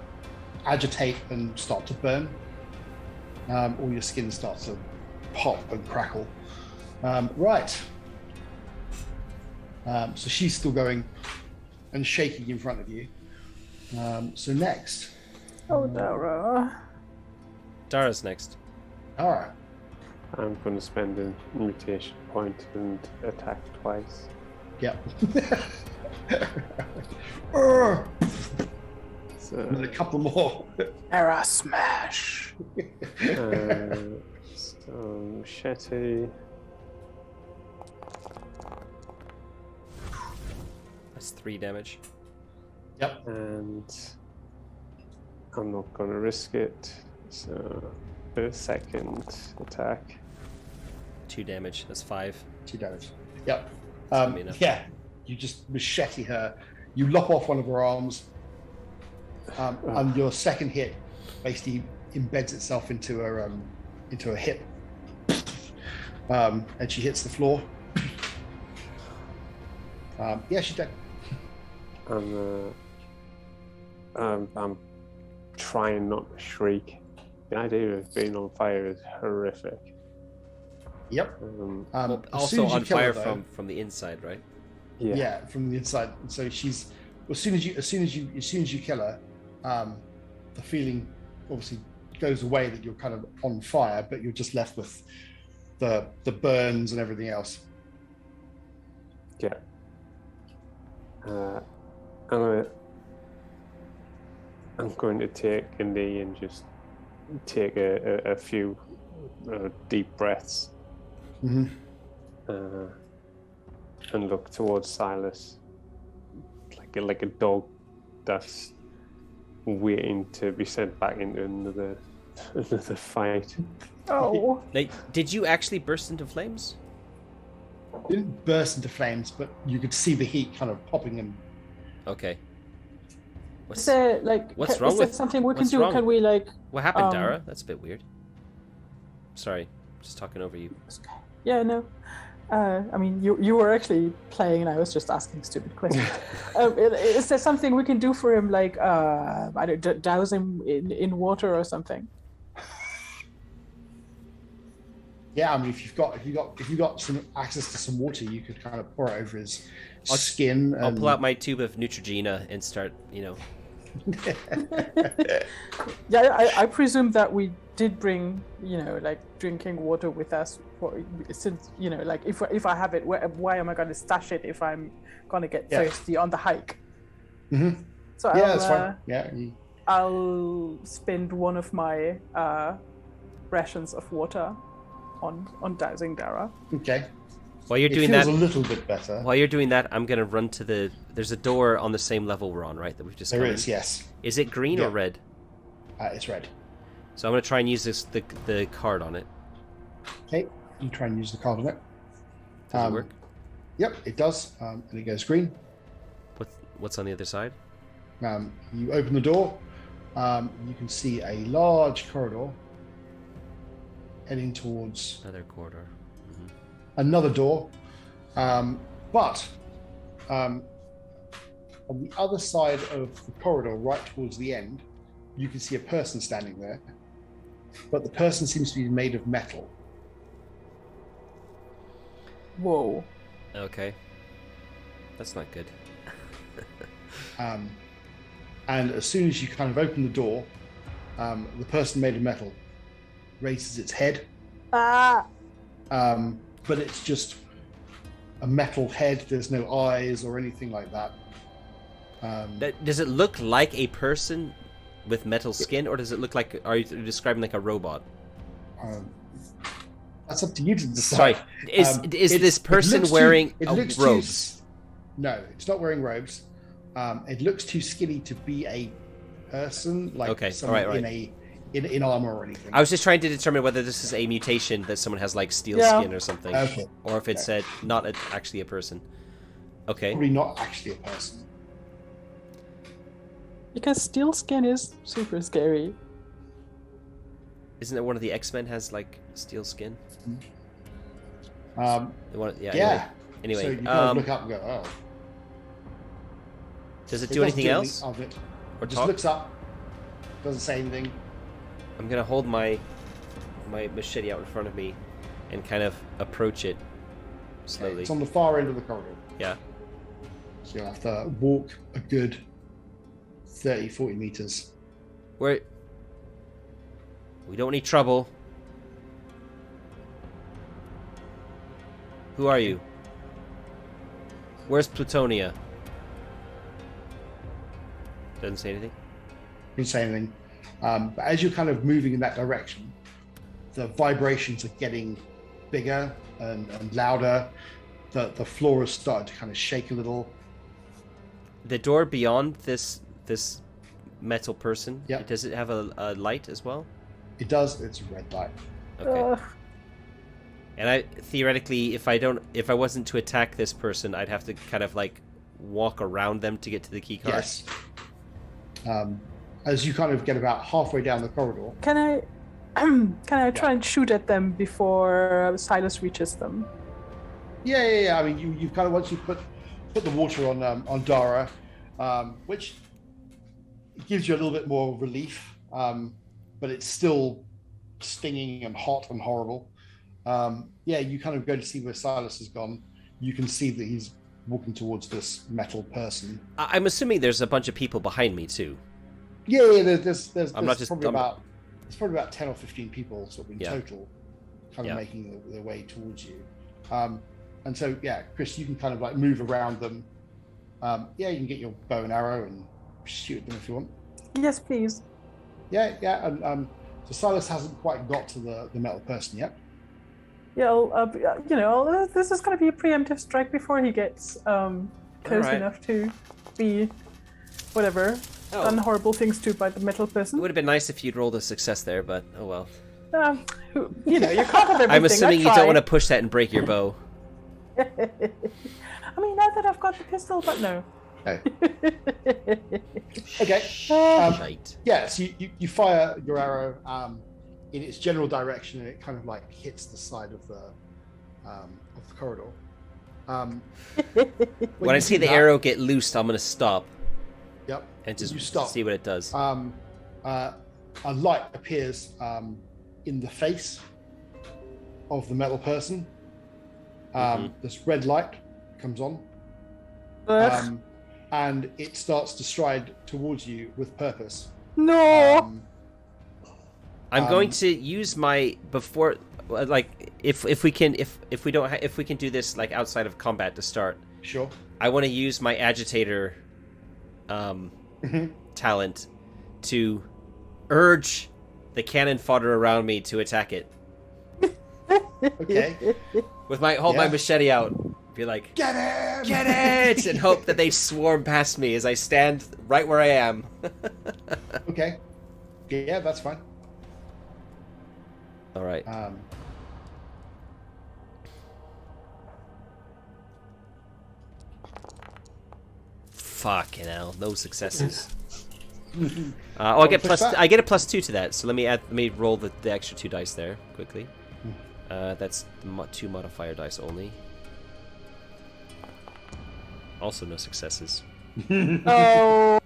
agitate and start to burn. All your skin starts to pop and crackle. Right. So she's still going and shaking in front of you. So next. Oh, Dara. Dara's next. All right. I'm going to spend a mutation point and attack twice. Yep. So, And a couple more. Dara smash. so machete. That's 3 damage. Yep. And I'm not going to risk it. So the second attack. 2 damage. That's 5. 2 damage. Yep. gonna be enough. Yeah. You just machete her. You lop off one of her arms. And your second hit basically embeds itself into her hip. And she hits the floor. Yeah, she's dead. I'm trying not to shriek. The idea of being on fire is horrific. Yep. As soon Also as you on kill her, fire though- from the inside, right? Yeah, from the inside. So she's as soon as you kill her, the feeling obviously goes away that you're kind of on fire, but you're just left with the burns and everything else. Yeah. I'm going to take a knee and just take a few deep breaths. Mm-hmm. And look towards Silas, like a dog that's waiting to be sent back into another fight. Oh. Like, did you actually burst into flames? Didn't burst into flames, but you could see the heat kind of popping and. Okay. Is there like? What's is wrong there with- something we can what's do? wrong? Can we like? What happened, Dara? That's a bit weird. Sorry, just talking over you. Yeah, no. I mean, you were actually playing, and I was just asking stupid questions. Is there something we can do for him, like I don't douse him in water or something? Yeah, I mean, if you got some access to some water, you could kind of pour it over his skin. I'll pull out my tube of Neutrogena and start, Yeah, I presume that we did bring, like drinking water with us since, like if I have it, why am I going to stash it if I'm going to get thirsty on the hike? Mm-hmm. So Yeah, that's fine. Yeah. I'll spend one of my rations of water on dousing Dara. Okay. While you're It doing feels that, a little bit better. while you're doing that, I'm gonna run to there's a door on the same level we're on, right? That we've just There come is, in. yes. Is it green or Yeah. red? It's red. So I'm gonna try and use the card on it. Okay, you try and use the card on it. Does it work? Yep, it does, and it goes green. What's on the other side? You open the door. You can see a large corridor heading towards Another corridor. another door. But on the other side of the corridor, right towards the end, you can see a person standing there. But the person seems to be made of metal. Whoa. Okay. That's not good. And as soon as you kind of open the door, the person made of metal raises its head. Ah. But it's just a metal head. There's no eyes or anything like that. Does it look like a person with metal skin, or does it look like? Are you describing like a robot? That's up to you to decide. Sorry, is this person wearing robes? No, it's not wearing robes. It looks too skinny to be a person, like Okay, someone alright. in armor or anything. I was just trying to determine whether this is a mutation that someone has like steel Yeah. skin or something, Okay. or if it said not actually a person. Okay. Probably not actually a person. Because steel skin is super scary. Isn't it one of the X-Men has like steel skin? Yeah. Anyway, So you kind of look up and go, oh. does it It do anything doesn't else? of it. Or Just talk? looks up, doesn't say anything. I'm gonna hold my machete out in front of me and kind of approach it slowly. It's on the far end of the corridor. Yeah. So you'll have to walk a good 30, 40 meters. We don't need trouble. Who are you? Where's Plutonia? Doesn't say anything. Didn't say anything. But as you're kind of moving in that direction, the vibrations are getting bigger and louder. The floor has started to kind of shake a little. The door beyond this metal person. Yeah. Does it have a light as well? It does. It's a red light. Okay. And I theoretically, if I wasn't to attack this person, I'd have to kind of like walk around them to get to the key card. Yes. As you kind of get about halfway down the corridor. Can I try and shoot at them before Silas reaches them? Yeah. I mean, you kind of once you put the water on Dara, which gives you a little bit more relief, but it's still stinging and hot and horrible. You kind of go to see where Silas has gone. You can see that he's walking towards this metal person. I'm assuming there's a bunch of people behind me too. Yeah. There's I'm not just probably dumb. it's probably about 10 or 15 people sort of in total, kind of making their way towards you. And so Chris, you can kind of like move around them. You can get your bow and arrow and shoot at them if you want. Yes, please. Yeah. And so Silas hasn't quite got to the metal person yet. Yeah, this is going to be a preemptive strike before he gets close enough to be whatever done horrible things to by the metal person. It would have been nice if you'd rolled a success there, but oh well. You can't have everything. I'm assuming you don't want to push that and break your bow. I mean, now that I've got the pistol, but no. Okay. Shite. So you fire your arrow in its general direction, and it kind of like hits the side of the corridor. When I see the arrow get loosed, I'm gonna stop. Yep. And just you stop. see what it does. A light appears in the face of the metal person. This red light comes on. And it starts to stride towards you with purpose. No. I'm going to use my before, like if we can do this like outside of combat to start. Sure. I want to use my agitator talent to urge the cannon fodder around me to attack it. Okay. With my my machete out, be like, get him! Get it! And hope that they swarm past me as I stand right where I am. Okay. Yeah, that's fine. All right. Fucking hell! No successes. I get I get a +2 to that. So let me roll the extra 2 dice there quickly. That's 2 modifier dice only. Also no successes. Oh.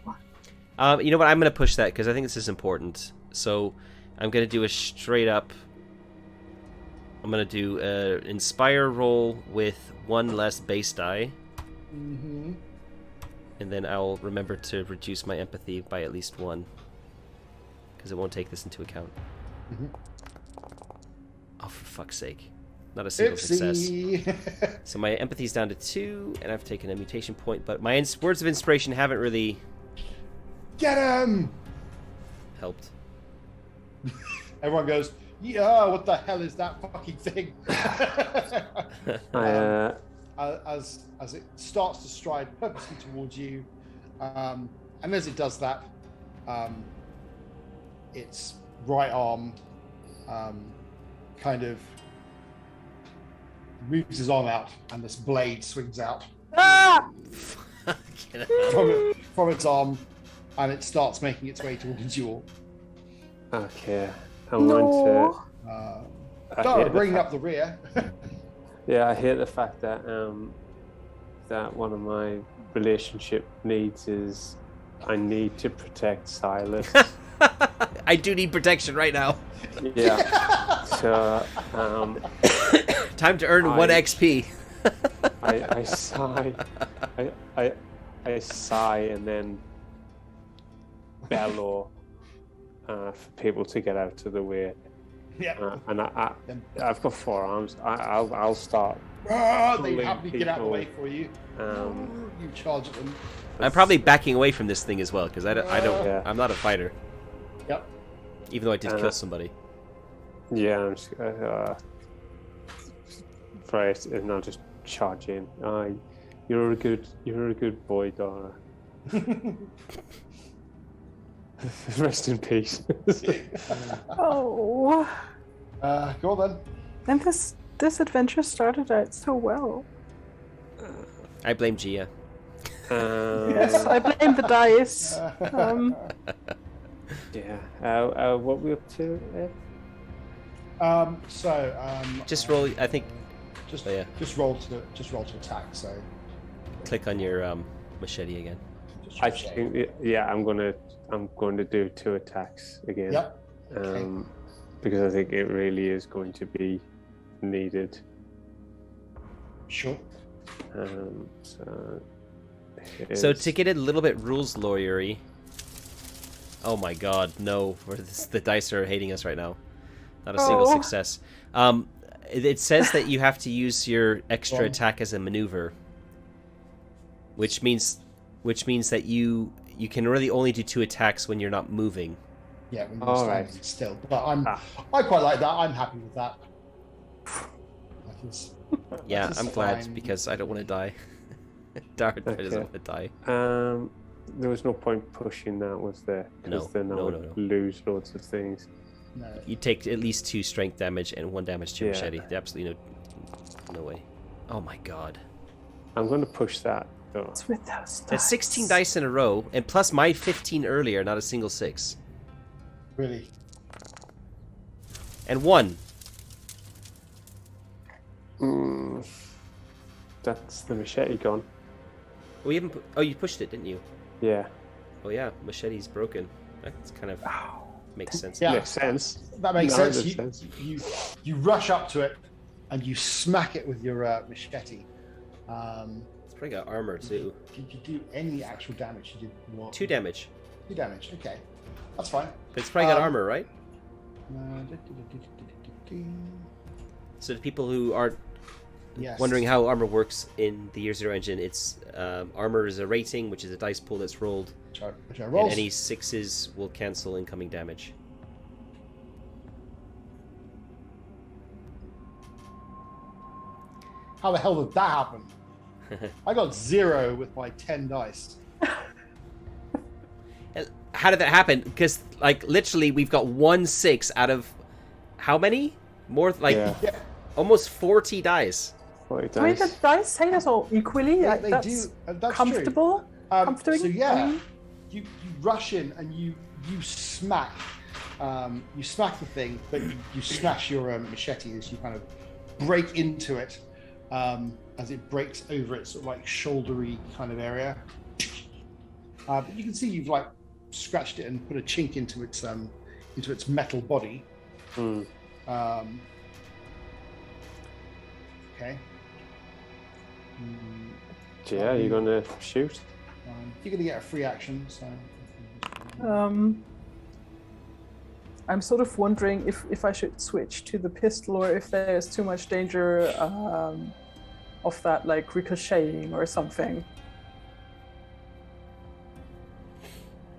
You know what? I'm gonna push that because I think this is important. So I'm gonna do a straight up. I'm gonna do an inspire roll with 1 less base die. Mm-hmm. And then I'll remember to reduce my empathy by at least 1. Because it won't take this into account. Mm-hmm. Oh, for fuck's sake. Not a single success. Oopsie. So my empathy's down to 2, and I've taken a mutation point, but my words of inspiration haven't really... Get him! helped. Everyone goes, yeah, what the hell is that fucking thing? As it starts to stride purposely towards you, and as it does that, its right arm kind of moves his arm out, and this blade swings out Ah! from its arm, and it starts making its way towards you all. Okay. I'm going No. Don't bring up the rear. Yeah, I hate the fact that that one of my relationship needs is I need to protect Silas. I do need protection right now. Yeah. So Time to earn 1 XP. I sigh. I sigh and then bellow for people to get out of the way. Yeah. And I've got 4 arms. I'll start. They happily get out of the way for you. You charge at them. I'm probably backing away from this thing as well because I don't. Yeah. I'm not a fighter. Yep. Even though I did kill somebody. Yeah, I'm just right, and I'll just charge in. You're a good boy, Dara. Rest in peace. Oh. Go on then. And this adventure started out so well. I blame Gia. Yes, I blame the dice. Yeah. What we up to? Just roll. I think. Just roll to attack. So Click on your machete again. I think. Yeah, I'm going to do 2 attacks again. Yep. Okay. Because I think it really is going to be needed. Sure. So to get it a little bit rules lawyery. Oh my god, no. The dice are hating us right now. Not a single success. It says that you have to use your extra attack as a maneuver. Which means that you can really only do 2 attacks when you're not moving. Yeah, when you're standing still. But I quite like that. I'm happy with that. Yeah, I'm glad fine. because I don't want to die. Dara doesn't want to die. There was no point pushing that, was there? Because then I would lose loads of things. No. You take at least 2 strength damage and 1 damage to your machete. Absolutely no way. Oh my god. I'm going to push that. Though. It's with those dice. That's 16 dice in a row, and plus my 15 earlier, not a single 6. Really? And 1. That's the machete gone. Oh, you haven't. You pushed it, didn't you? Yeah. Oh yeah, machete's broken. That's kind of makes sense. Yeah. Makes sense. That makes No, sense. that makes sense. You rush up to it and you smack it with your machete. It's probably got armor too. Did you do any actual damage? You did what? 2 damage. 2 damage. Okay, that's fine. But it's probably got armor, right? Uh, So the people who aren't Yes. wondering how armor works in the Year Zero engine, it's armor is a rating, which is a dice pool that's rolled, Which I roll. and any 6s will cancel incoming damage. How the hell did that happen? I got 0 with my 10 dice. How did that happen? Because literally we've got 1 6 out of how many? More almost 40 dice. 40 I mean, the dice. dice hang us all equally. They That's do. That's comfortable. true. Comforting. So yeah, I mean, you rush in and you smack the thing, but you smash your machete as you kind of break into it, as it breaks over its sort of like shouldery kind of area. But you can see you've scratched it and put a chink into its metal body. Okay. Yeah, you're going to shoot? You're going to get a free action, so. I'm sort of wondering if I should switch to the pistol or if there's too much danger of that ricocheting or something.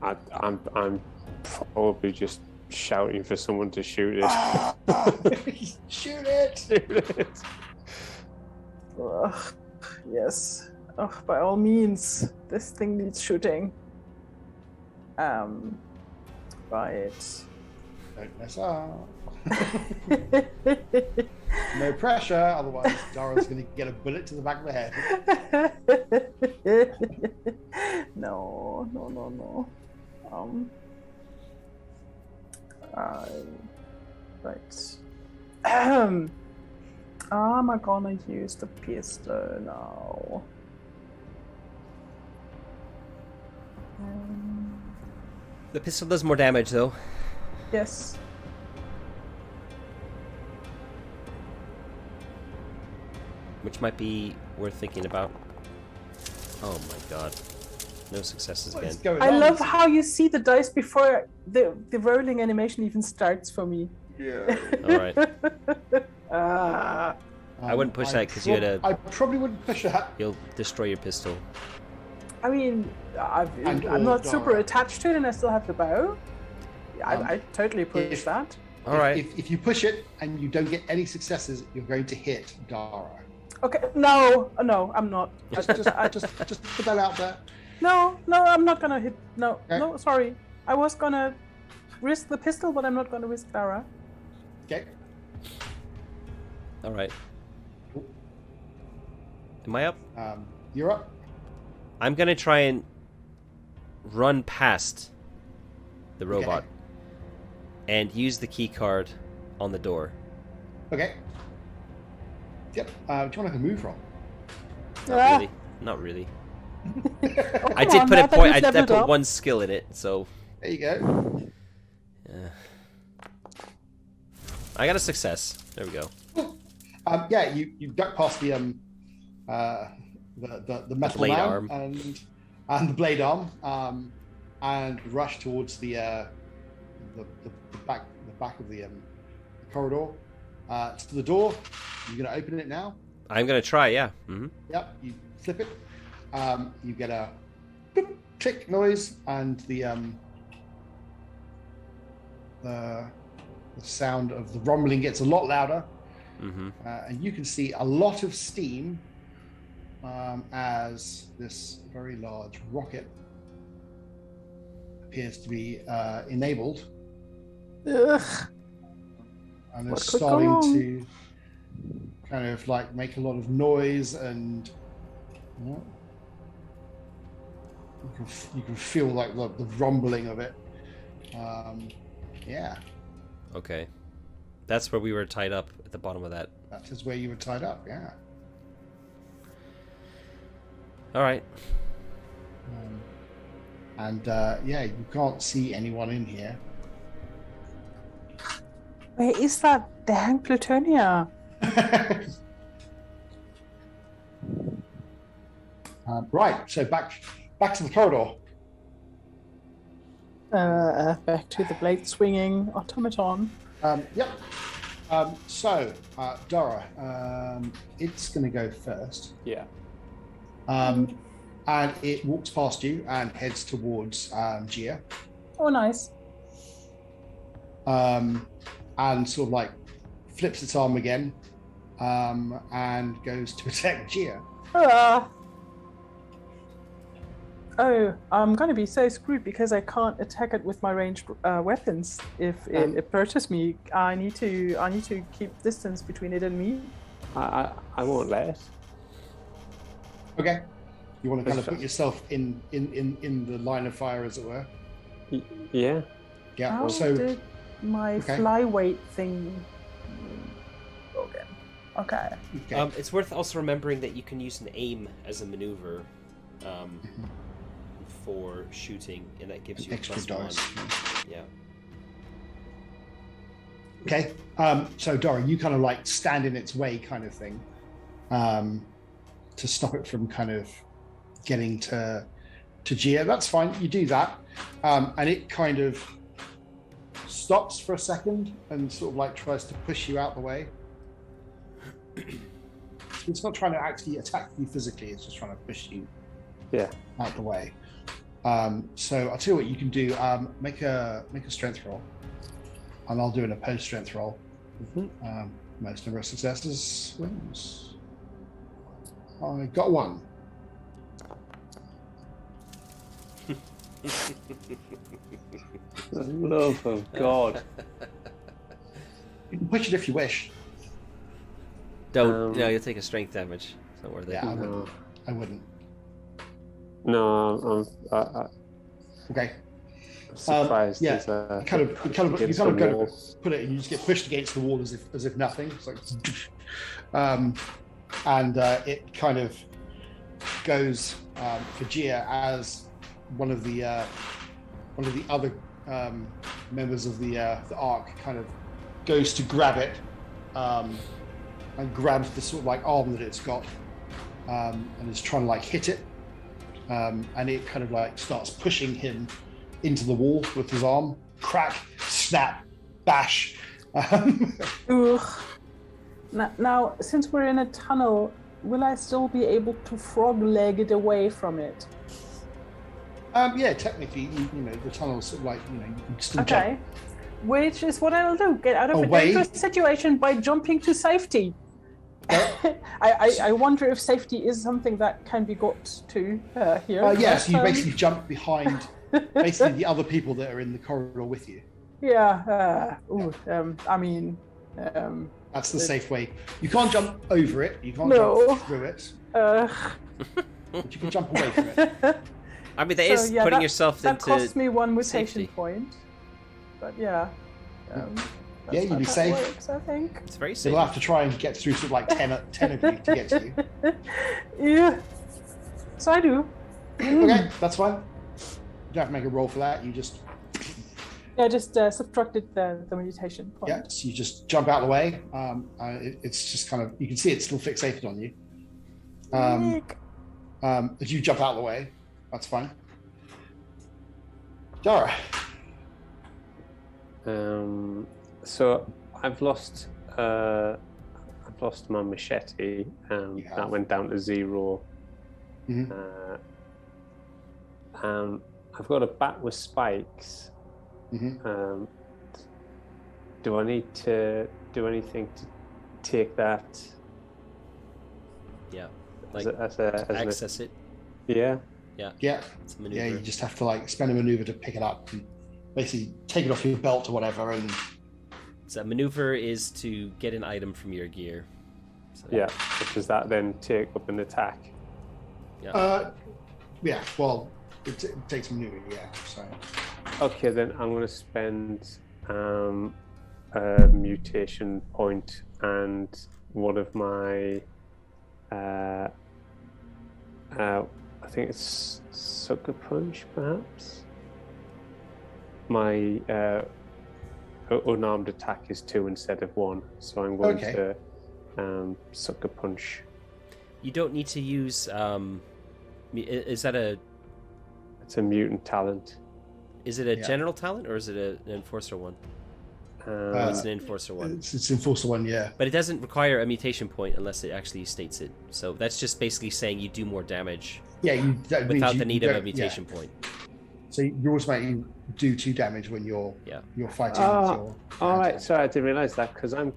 I'm probably just shouting for someone to shoot it. Shoot it! Shoot it! Ugh, yes. Ugh, by all means, this thing needs shooting. Right. Don't mess up. No pressure, otherwise Dara's going to get a bullet to the back of the head. No. Right. Am I gonna use the pistol now? The pistol does more damage, though. Yes. Which might be worth thinking about. Oh my god. No successes What again. is going I on? love how you see the dice before the rolling animation even starts for me. Yeah. Alright. Ah. I wouldn't push that because you had a. I probably wouldn't push that. You'll destroy your pistol. I mean, And I'm not all super Dara. attached to it, and I still have the bow. I totally push if- that. Alright. If you push it and you don't get any successes, you're going to hit Dara. Okay, no, I'm not. Just put that out there. No, I'm not gonna hit. No, Okay. no, sorry. I was gonna risk the pistol, but I'm not gonna risk Dara. Okay. Alright. Am I up? You're up. I'm gonna try and run past the robot and use the key card on the door. Okay. Yep. Do you want to make a move roll? Not Ah. really. Not really. Oh, I come did on, put now a that point. we've I did leveled put up. one skill in it, so There you go. I got a success. There we go. Yeah, you duck past the metal blade man arm. and the blade arm, and rush towards the back of the corridor to the door. You're going to open it now. I'm gonna try. Yeah. Mm-hmm. Yep. You flip it. You get a boop, click noise, and the sound of the rumbling gets a lot louder. Mm-hmm. And you can see a lot of steam as this very large rocket appears to be enabled, Ugh. and What it's could go starting wrong? to kind of like make a lot of noise, and you can feel like the rumbling of it. Yeah, Okay. That's where we were tied up at the bottom of that. that is where you were tied up. Yeah. All right. And yeah, you can't see anyone in here. Where is that dang Plutonia? Right, so back to the corridor. Back to the blade swinging automaton. Yep. So, Dara, it's going to go first. Yeah. And it walks past you and heads towards Gia. Oh, nice. And sort of like flips its arm again and goes to attack Gia. Oh, I'm gonna be so screwed because I can't attack it with my ranged weapons. If it approaches me, I need to keep distance between it and me. I won't let it. Okay. You want to kind of put yourself in the line of fire, as it were. Yeah. Yeah. How So did my okay. flyweight thing go again? Okay. okay. It's worth also remembering that you can use an aim as a maneuver for shooting, and that gives you extra +1. dice. Yeah. Okay. So Dora, you kind of like stand in its way, kind of thing, to stop it from kind of getting to Gia. That's fine. You do that, and it kind of stops for a second and sort of like tries to push you out the way. It's not trying to actually attack you physically. It's just trying to push you out the way. So I'll tell you what you can do. Make a strength roll, and I'll do an opposed strength roll. Most number of successes wins. I got one. The love of God. You can push it if you wish. Don't. No, you'll take a strength damage. It's not worth it. Yeah, I wouldn't. No, Okay. I'm surprised. Yeah, there's a- you kind of against go the to wall. put it, and you just get pushed against the wall as if nothing. It's like, and it kind of goes for Gia as one of the other members of the Ark kind of goes to grab it and grabs the sort of like arm that it's got and is trying to like hit it, and it kind of like starts pushing him into the wall with his arm. Crack, snap, bash. Ugh. Now, since we're in a tunnel, will I still be able to frog leg it away from it? Yeah, technically, you know, the tunnel's sort of like, you know, you can still Okay. jump. Which is what I'll do. Get out of a Away? dangerous situation by jumping to safety. I wonder if safety is something that can be got to here. Yes, you But, basically jump behind basically the other people that are in the corridor with you. Yeah. I mean. That's the safe way. You can't jump over it. You can't No. jump through it. Uh, But you can jump away from it. I mean, that is putting yourself that into. cost me one mutation safety. point. But yeah. Yeah, you'll be that safe. Works, I think. It's very safe. You'll have to try and get through sort of like 10 of you to get to you. Yeah. So I do. Okay, that's fine. You don't have to make a roll for that. You just Yeah, just subtracted the mutation point. yeah, so you just jump out of the way. It's just kind of, you can see it's still fixated on you. As you jump out of the way, that's fine. Dara. So I've lost my machete. That went down to 0. Mhm. I've got a bat with spikes. Mm-hmm. Do I need to do anything to take that? Yeah. Like as an access it. Yeah. Yeah. It's a maneuver. Yeah, you just have to like spend a maneuver to pick it up and basically take it off your belt or whatever. And So maneuver is to get an item from your gear. So, Yeah. Does that then take up an attack? yeah, well, it takes maneuver, yeah. So Okay, then I'm going to spend a mutation point and one of my, I think it's Sucker Punch, perhaps. My unarmed attack is 2 instead of 1, so I'm going to Sucker Punch. You don't need to use. Is that a? It's a mutant talent. Is it a general talent or is it an enforcer one? It's an enforcer one. it's enforcer one, yeah. But it doesn't require a mutation point unless it actually states it. So that's just basically saying you do more damage Yeah, that means without you the need of a don't- mutation point. So you automatically do 2 damage when you're fighting. All right, sorry, I didn't realise that because I'm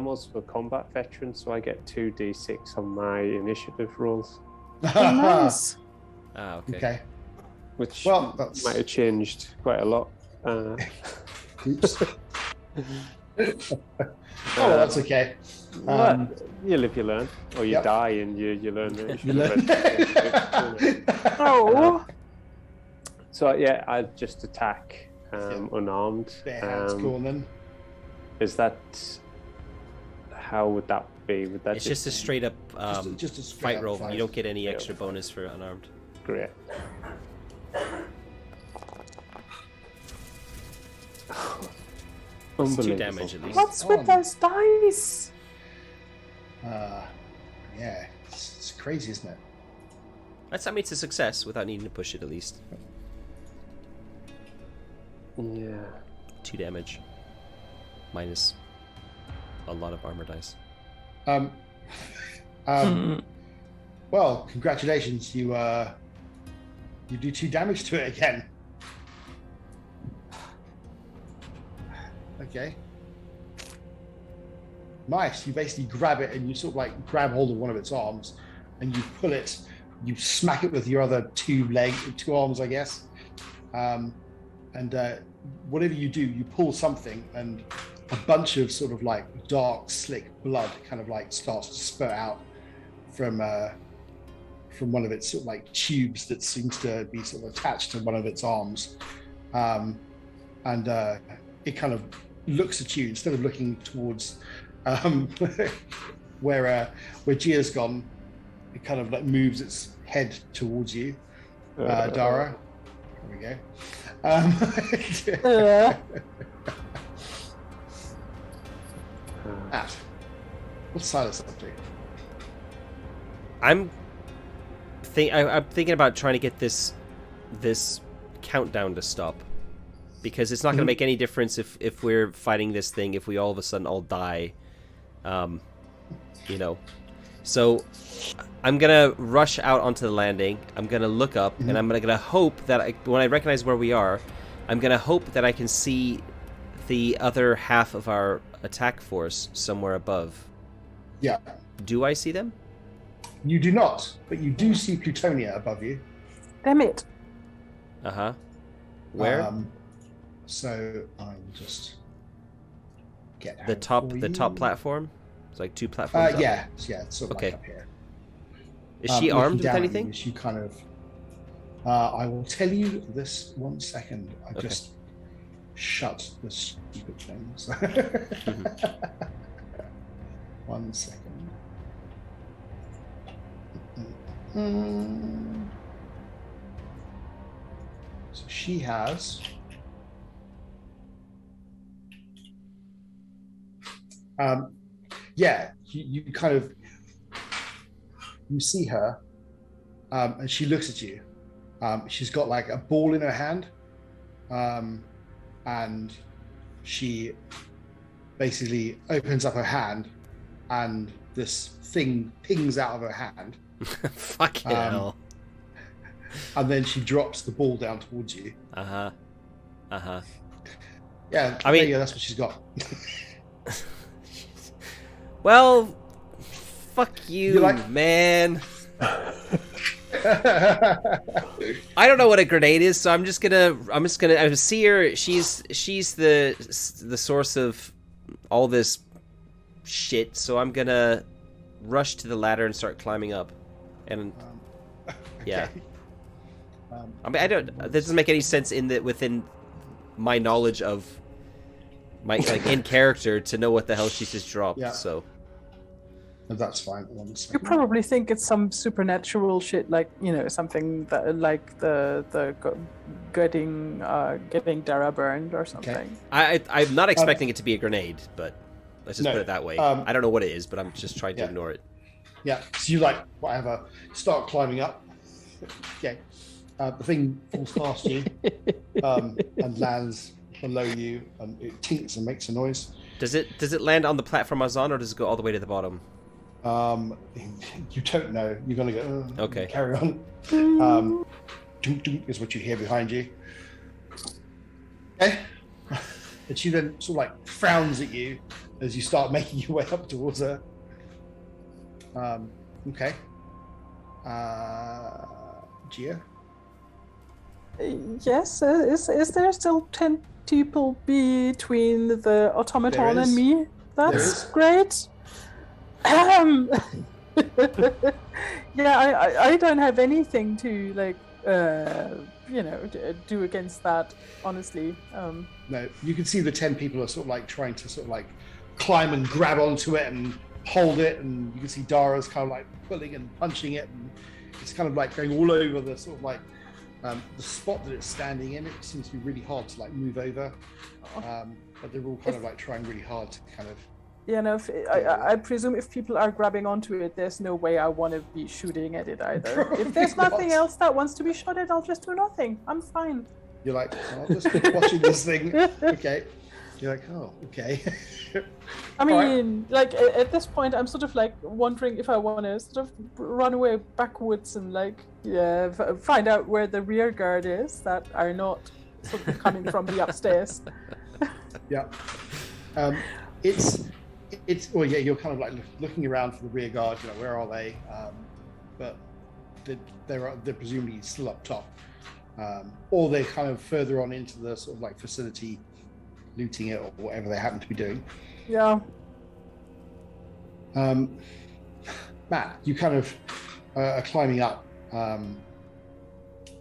also a combat veteran, so I get 2d6 on my initiative rolls, Nice. Ah, okay. Okay. which Well, that's might have changed quite a lot. oops. Oh, well, that's okay. Well, you live, you learn, or you Yep. die and you learn. That You learn. Oh. So yeah, I just attack unarmed. Bare hands going then. Is that how would that be? Would that It's just a straight up Just a straight fight up roll. fight. You don't get any Yeah. extra bonus for unarmed. great? It's 2 Unbelievable. damage at least. What's with those dice? Yeah, it's crazy, isn't it? That's, I mean, it's a success without needing to push it at least. Yeah. 2 damage. Minus a lot of armor dice. Well, congratulations, you do 2 damage to it again. Okay. Nice. You basically grab it and you sort of like grab hold of one of its arms and you pull it, you smack it with your other 2 arms, I guess. And whatever you do, you pull something and a bunch of sort of like dark, slick blood kind of like starts to spurt out from one of its sort of like tubes that seems to be sort of attached to one of its arms, and it kind of looks at you instead of looking towards where Gia's gone. It kind of like moves its head towards you, Dara. There we go. What's Silas up to? I'm thinking about trying to get this countdown to stop, because it's not going to make any difference if we're fighting this thing if we all of a sudden all die, So I'm gonna rush out onto the landing. I'm gonna look up, and I'm gonna hope that when I recognize where we are, I'm gonna hope that I can see the other half of our attack force somewhere above. Yeah. Do I see them? You do not, but you do see Plutonia above you. Damn it. Uh-huh. Where? So I'll just get the top platform? It's like 2 platforms up. Yeah, it's sort of like up here. Is she armed with anything? She kind of I will tell you this 1 second. I just shut the stupid things. 1 second. So she has you kind of see her, and she looks at you. She's got like a ball in her hand, and she basically opens up her hand, and this thing pings out of her hand. Fucking hell. And then she drops the ball down towards you. Yeah, I mean, that's what she's got. Well, fuck you, man. I don't know what a grenade is, so I'm just gonna I see her. She's the source of all this shit, so I'm gonna rush to the ladder and start climbing up. And yeah. I mean, that doesn't make any sense within my knowledge of my in character to know what the hell she just dropped. Yeah. So that's fine. You probably think it's some supernatural shit, like something that like the getting Dara burned or something. Okay. I'm not expecting it to be a grenade, but let's just put it that way. I don't know what it is, but I'm just trying to ignore it. Yeah. So you start climbing up. Okay. The thing falls past you and lands below you, and it tinks and makes a noise. Does it land on the platform I was on, or does it go all the way to the bottom? You don't know. You're gonna go. Okay. Carry on. Dunk dunk is what you hear behind you. Okay. And she then sort of like frowns at you as you start making your way up towards her. Okay. Gia. Yes, is there still 10 people between the automaton and me? That's great. Yeah, I don't have anything to do against that, honestly. No, you can see the 10 people are sort of like trying to sort of like climb and grab onto it and hold it, and you can see Dara's kind of like pulling and punching it, and it's kind of like going all over the sort of like the spot that it's standing in. It seems to be really hard to like move over, but they're all kind of like trying really hard to kind of. Yeah, no. I presume if people are grabbing onto it, there's no way I want to be shooting at it either. Probably if there's nothing not. else that wants to be shot at, I'll just do nothing. I'm fine. You're like, I'll just keep watching this thing. Okay. You're like, oh, okay. I mean, like at this point, I'm sort of like wondering if I want to sort of run away backwards and like, find out where the rear guard is that are not sort of coming from the upstairs. Yeah. Well, yeah, you're kind of like looking around for the rear guard. Where are they? But they're presumably still up top, or they're kind of further on into the sort of like facility looting it or whatever they happen to be doing. Yeah. Matt, you kind of are climbing up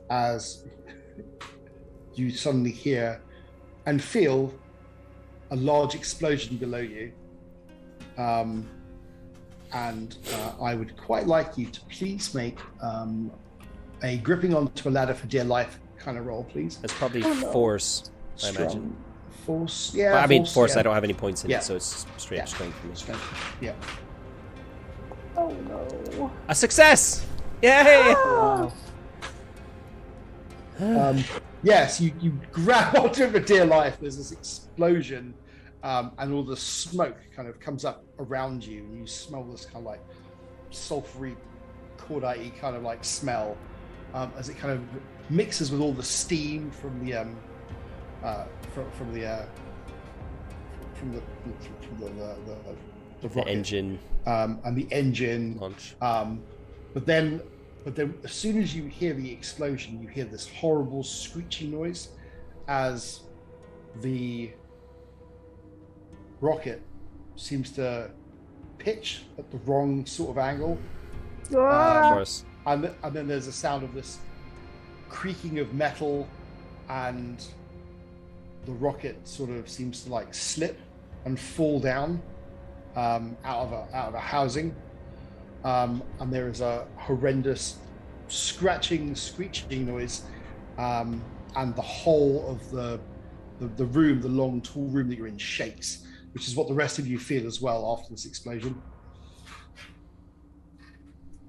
as you suddenly hear and feel a large explosion below you. And I would quite like you to please make a gripping onto a ladder for dear life kind of roll, please. That's probably force, I imagine. Force, yeah. Well, I mean, force, yeah. I don't have any points in Yeah. it, so it's straight Yeah. up strength for me. Strength, yeah. Oh no. A success! Yay! Yes, you grab onto it for dear life. There's this explosion, and all the smoke kind of comes up around you, and you smell this kind of like sulfury, cordite kind of like smell as it kind of mixes with all the steam from the The rocket, engine and the engine launch. But then as soon as you hear the explosion, you hear this horrible screeching noise as the rocket seems to pitch at the wrong sort of angle. Of course. And then there's a sound of this creaking of metal, and the rocket sort of seems to like slip and fall down out of a housing. And there is a horrendous scratching, screeching noise, and the whole of the room, the long, tall room that you're in, shakes, which is what the rest of you feel as well after this explosion.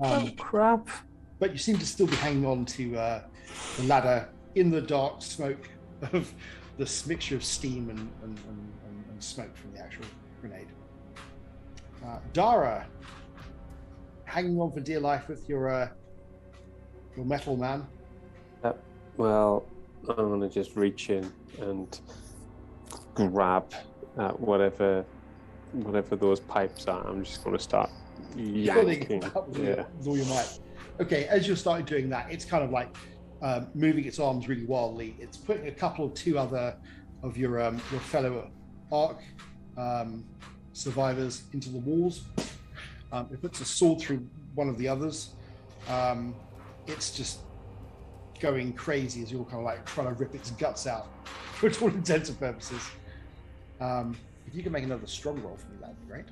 Oh crap. But you seem to still be hanging on to the ladder in the dark smoke of this mixture of steam and smoke from the actual grenade. Dara, hanging on for dear life with your metal man. Well, I'm going to just reach in and grab at whatever those pipes are. I'm just going to start yanking. With all your might. Okay, as you're starting doing that, it's kind of like moving its arms really wildly. It's putting two other of your fellow Ark survivors into the walls. It puts a sword through one of the others. It's just going crazy as you're kind of like trying to rip its guts out for all intents and purposes. If you can make another strong roll for me, that'd be great.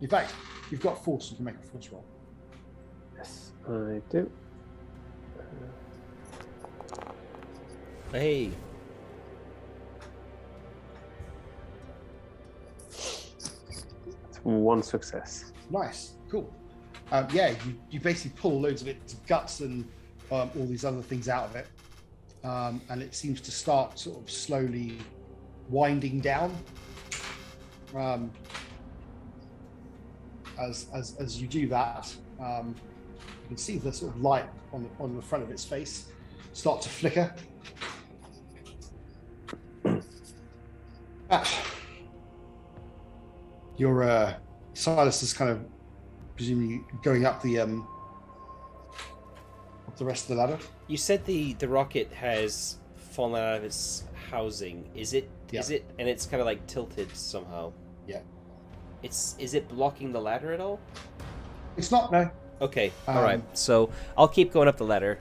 In fact, you've got force, you can make a force roll. Yes, I do. Hey. One success. Nice, cool. You basically pull loads of its guts and all these other things out of it, and it seems to start sort of slowly winding down. As you do that, you can see the sort of light on the front of its face start to flicker. Your Silas is kind of presumably going up the rest of the ladder. You said the rocket has fallen out of its housing. Is it? Yeah. Is it? And it's kind of like tilted somehow. Yeah. Is it blocking the ladder at all? It's not, no. Okay. All right. So I'll keep going up the ladder.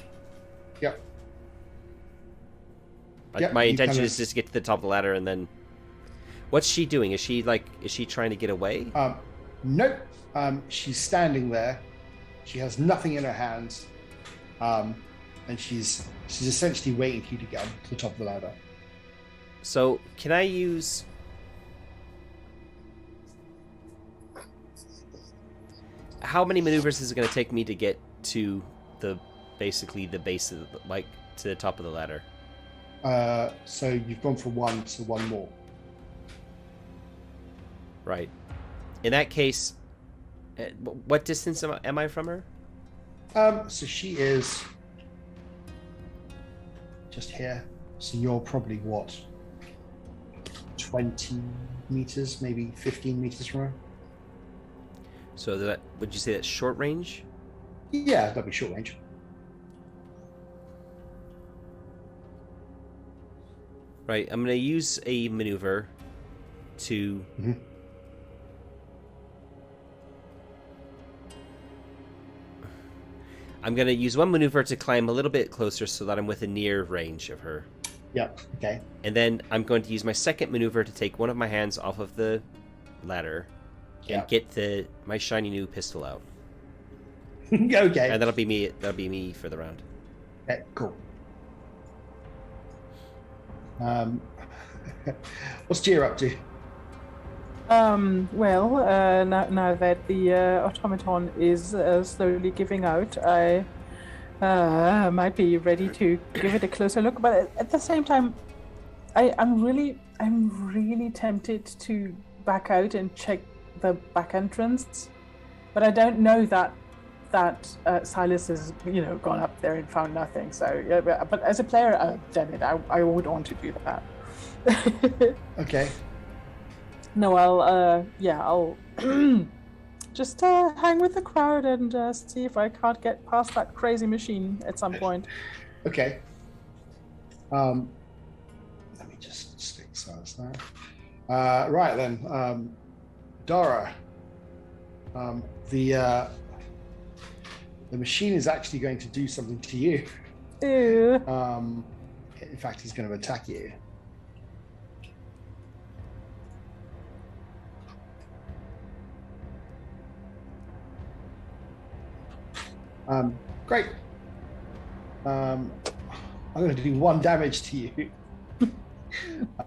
Yep. My you intention kind is just to get to the top of the ladder and then. What's she doing? Is she trying to get away? Nope. She's standing there. She has nothing in her hands, and she's essentially waiting for you to get up to the top of the ladder. So can I use? How many maneuvers is it going to take me to get to basically the base of to the top of the ladder? So you've gone from one to one more. Right. In that case, what distance am I from her? So she is just here. So you're probably what? 20 meters, maybe 15 meters from her. So would you say that's short range? Yeah, that'd be short range. Right, I'm going to use a maneuver to... I'm going to use one maneuver to climb a little bit closer so that I'm within near range of her. Yep. Okay. And then I'm going to use my second maneuver to take one of my hands off of the ladder and get my shiny new pistol out. Okay. And that'll be me for the round. Okay, cool. What's Gia up to? Well, now that the automaton is slowly giving out, I might be ready to give it a closer look. But at the same time, I'm really tempted to back out and check the back entrance. But I don't know that Silas has, gone up there and found nothing. So, yeah, but as a player, damn it, I would want to do that. Okay. No, I'll just hang with the crowd and see if I can't get past that crazy machine at some point. Okay. Let me just stick Silas there. Right then, Dara. The machine is actually going to do something to you. Ew. In fact, he's going to attack you. Great. I'm going to do 1 damage to you.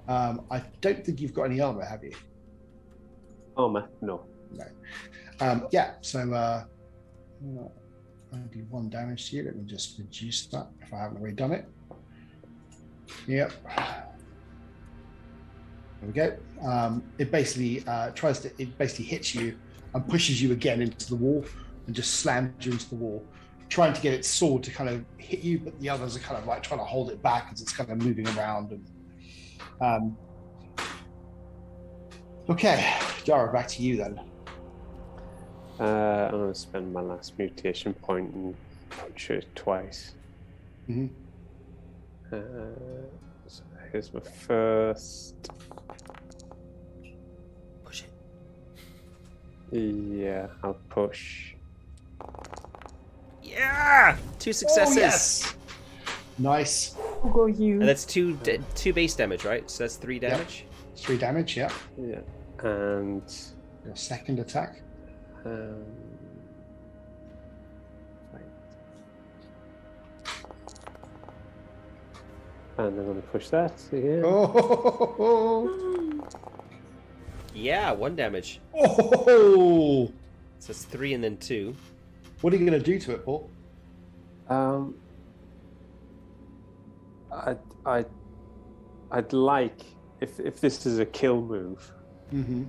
I don't think you've got any armor, have you? Armor? No. No. So I'll do 1 damage to you. Let me just reduce that if I haven't already done it. Yep. There we go. It basically hits you and pushes you again into the wall and just slams you into the wall, trying to get its sword to kind of hit you, but the others are kind of like trying to hold it back as it's kind of moving around. And okay, Dara, back to you then. I'm going to spend my last mutation point and punch it twice. Mm-hmm. So here's my first. Push it. Yeah, I'll push. Yeah! 2 successes! Oh, yes! Nice. Who go you? And that's 2 base damage, right? So that's 3 damage? Yep. 3 damage, yeah. Yeah. And Your second attack. right. And I'm going to push that again. Oh! Yeah, 1 damage. Oh! So that's 3 and then 2. What are you going to do to it, Paul? I'd like, if this is a kill move, Mm-hmm.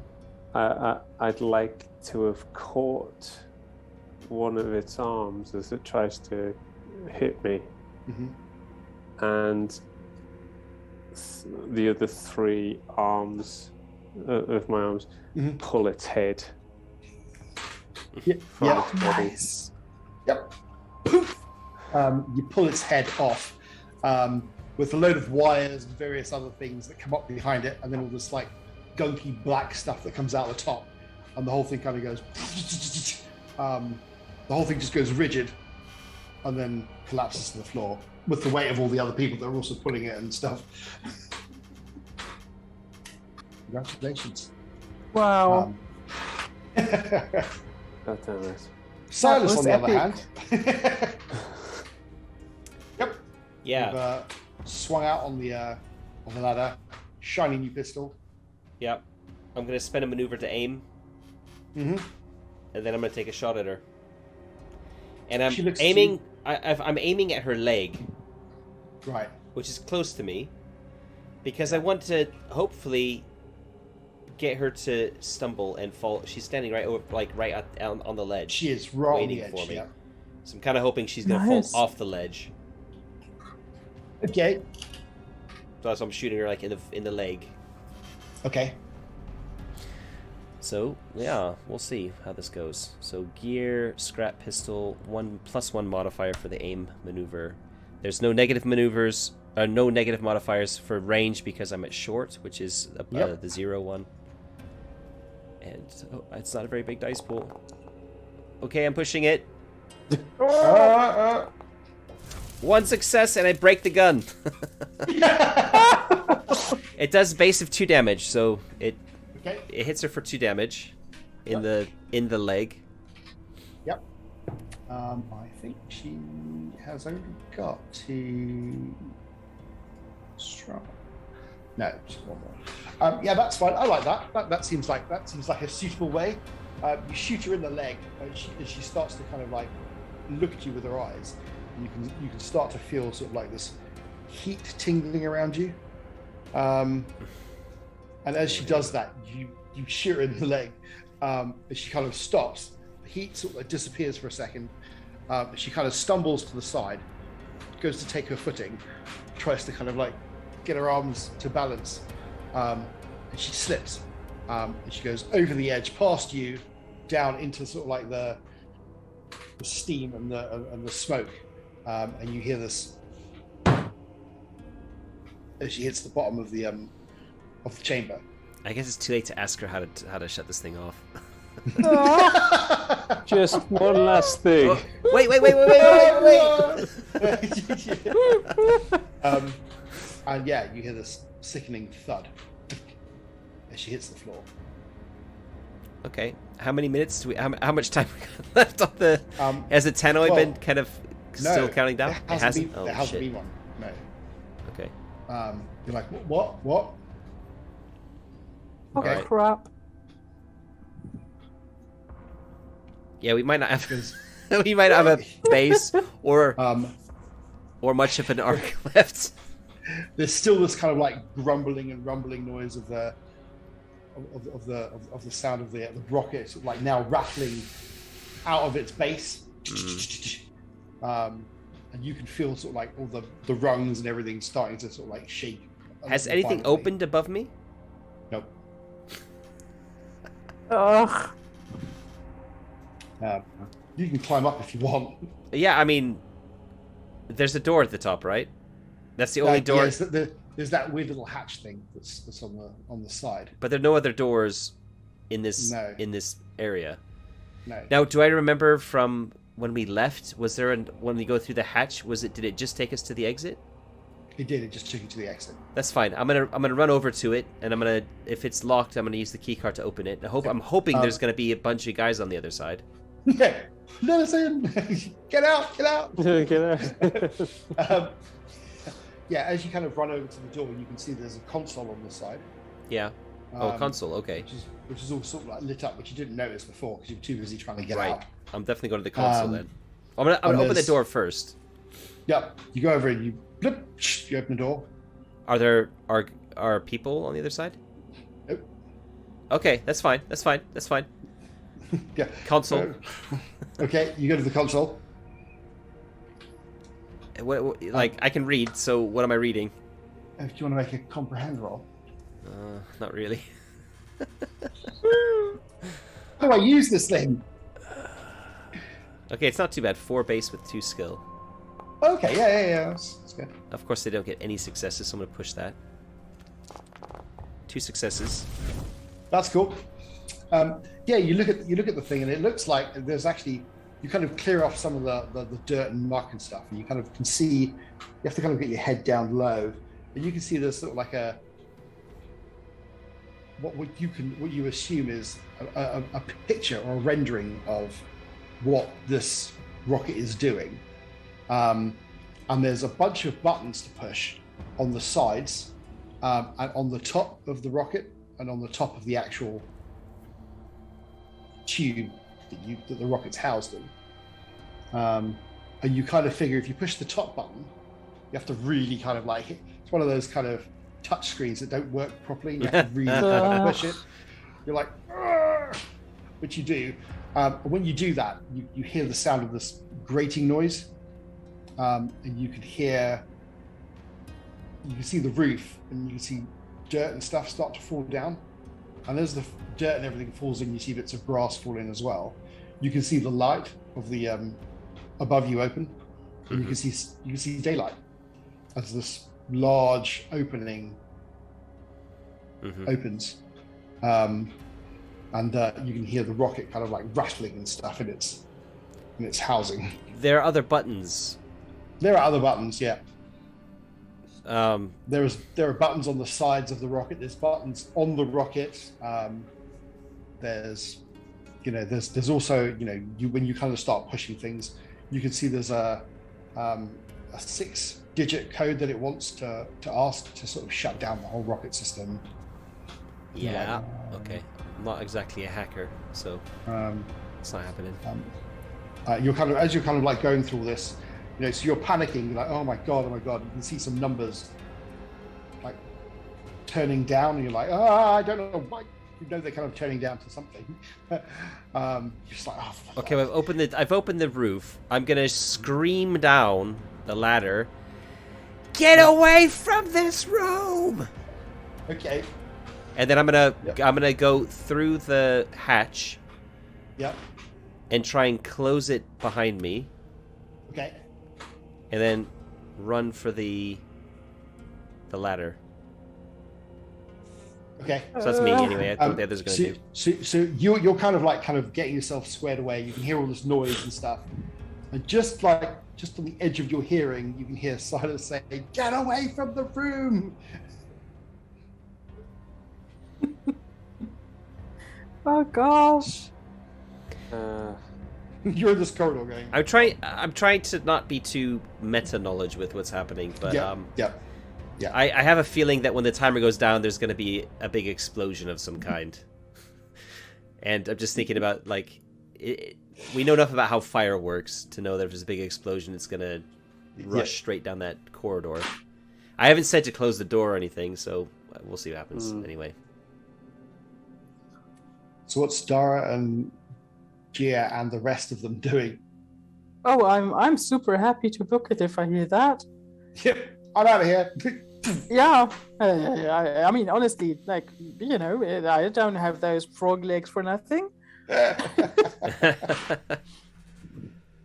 I'd like to have caught one of its arms as it tries to hit me, Mm-hmm. and the other 3 arms of my arms Mm-hmm. pull its head from Yeah. its body. Nice. Yep. Poof! You pull its head off with a load of wires and various other things that come up behind it, and then all this like gunky black stuff that comes out the top, and the whole thing kind of goes. The whole thing just goes rigid, and then collapses to the floor with the weight of all the other people that are also pulling it and stuff. Congratulations. Wow. God damn it. Silas, on That the was other hand. Yep. Yeah. You've, swung out on the ladder, shiny new pistol. Yep. I'm going to spend a maneuver to aim, Mm-hmm. and then I'm going to take a shot at her. And I'm She looks aiming. I'm aiming at her leg, Right. which is close to me, because I want to hopefully get her to stumble and fall. She's standing right over, on the ledge. She is right on waiting the edge. for me. Yeah. So I'm kind of hoping she's going to Nice. fall off the ledge. Okay. So I'm shooting her like in the leg. Okay. So yeah, we'll see how this goes. So gear, scrap pistol, +1 modifier for the aim maneuver. There's no negative maneuvers no negative modifiers for range because I'm at short, which is Yep. the 0 one. And it's not a very big dice pool. Okay, I'm pushing it. One success and I break the gun. It does base of 2 damage, so it hits her for 2 damage in the leg. Yep. I think she has only got 2 strong. No, just 1 more. Yeah, that's fine. I like that. That seems like a suitable way. You shoot her in the leg, and she starts to kind of like look at you with her eyes. And you can start to feel sort of like this heat tingling around you. And as she does that, you shoot her in the leg. And she kind of stops. The heat sort of disappears for a second. She kind of stumbles to the side, goes to take her footing, tries to kind of like get her arms to balance, and she slips. And she goes over the edge, past you, down into sort of like the steam and the smoke, and you hear this as she hits the bottom of the chamber. I guess it's too late to ask her how to shut this thing off. Just one last thing. Oh, wait. And yeah, you hear this sickening thud as she hits the floor. Okay, how many minutes do we? How much time we got left on the? Has the tannoy been kind of still counting down? It hasn't. Oh, there hasn't shit. been one. No. Okay. You're like, what? Oh Alright. crap! Yeah, we might not have. We might not have a base or much of an arc left. There's still this kind of like grumbling and rumbling noise of the sound of the rocket, sort of like now rattling out of its base. And you can feel sort of like all the rungs and everything starting to sort of like shake. Has anything violently. opened above me? Nope. Ugh. You can climb up if you want. Yeah, I mean, there's a door at the top, right? That's the only door. Yes, there's that weird little hatch thing that's on the side. But there are no other doors in this No. area. No. Now, do I remember from when we left? Was there when we go through the hatch? Did it just take us to the exit? It did. It just took you to the exit. That's fine. I'm gonna run over to it, and if it's locked, I'm gonna use the key card to open it. I'm hoping there's gonna be a bunch of guys on the other side. Yeah. Let us in. Get out. Yeah, as you kind of run over to the door, you can see there's a console on the side. Yeah. Console. Okay. Which is all sort of like lit up, which you didn't notice before because you were too busy trying to get Right. out. I'm definitely going to the console then. I'm gonna open the door first. Yep. You go over and you open the door. Are there are people on the other side? Nope. Okay, that's fine. Yeah. Console. Okay, you go to the console. Like I can read. So what am I reading? Do you want to make a comprehend roll? Not really. How do I use this thing? Okay, it's not too bad. 4 base with 2 skill. Okay, yeah. That's good. Of course, they don't get any successes, so I'm gonna push that. 2 successes. That's cool. Yeah, you look at the thing, and it looks like there's actually you kind of clear off some of the dirt and muck and stuff, and you kind of can see. You have to kind of get your head down low, and you can see there's sort of like what you assume is a picture or a rendering of what this rocket is doing. And there's a bunch of buttons to push on the sides, and on the top of the rocket, and on the top of the actual tube that the rocket's housed in. And you kind of figure if you push the top button, you have to really kind of like it's one of those kind of touch screens that don't work properly. You have to really kind of push it. You're like, "Argh!" Which you do. When you do that, you hear the sound of this grating noise, and you can see the roof, and you can see dirt and stuff start to fall down. And as the dirt and everything falls in, you see bits of grass fall in as well. You can see the light of the above you open, and you can see daylight as this large opening opens, and you can hear the rocket kind of like rattling and stuff in its housing. There are other buttons. There are other buttons, yeah. Um, there are buttons on the sides of the rocket. There's buttons on the rocket. There's also, when you kind of start pushing things, you can see there's a 6-digit code that it wants to ask to sort of shut down the whole rocket system. Yeah. Okay. I'm not exactly a hacker, so it's not happening. You're kind of like going through all this, so you're panicking. You're like, oh my god. You can see some numbers like turning down, and you're like, I don't know why. They're kind of turning down to something. You're just like, oh. Okay, well, I've opened the roof. I'm gonna scream down the ladder. Get away from this room! Okay. And then I'm gonna go through the hatch. Yep. And try and close it behind me. Okay. And then run for the ladder. Okay. So that's me anyway. I think the others are going to do. So you're kind of getting yourself squared away. You can hear all this noise and stuff. And just on the edge of your hearing, you can hear Silas say, "Get away from the room!" Oh gosh. You're in this corridor going. I'm trying to not be too meta knowledge with what's happening, but yeah. I have a feeling that when the timer goes down, there's going to be a big explosion of some kind. And I'm just thinking about we know enough about how fire works to know that if there's a big explosion, it's going to rush straight down that corridor. I haven't said to close the door or anything, so we'll see what happens anyway. So what's Dara and Gia and the rest of them doing? Oh, I'm super happy to book it if I hear that. Yep, I'm out of here. Yeah, I mean, honestly, I don't have those frog legs for nothing.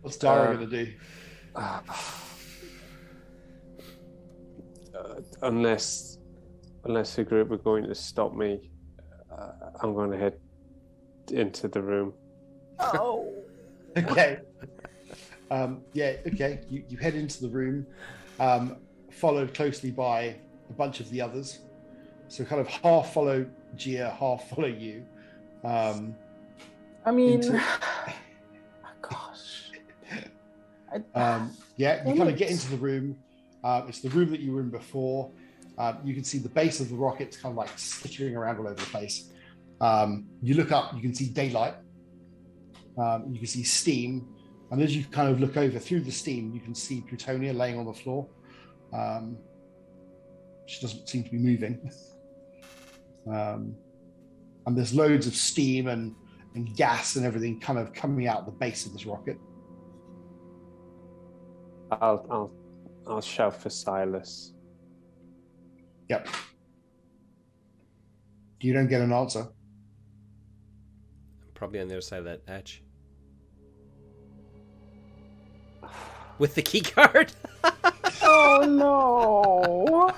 What's Dara going to do? Unless the group are going to stop me, I'm going to head into the room. Oh. Okay. Okay. You head into the room, followed closely by a bunch of the others. So kind of half follow Gia, half follow you. Oh, gosh. You kind of get into the room. It's the room that you were in before. You can see the base of the rocket's kind of like skittering around all over the place. You look up, you can see daylight. You can see steam. And as you kind of look over through the steam, you can see Plutonia laying on the floor. She doesn't seem to be moving. And there's loads of steam and gas and everything kind of coming out the base of this rocket. I'll shout for Silas. Yep. You don't get an answer. I'm probably on the other side of that hatch. With the key card. Oh no.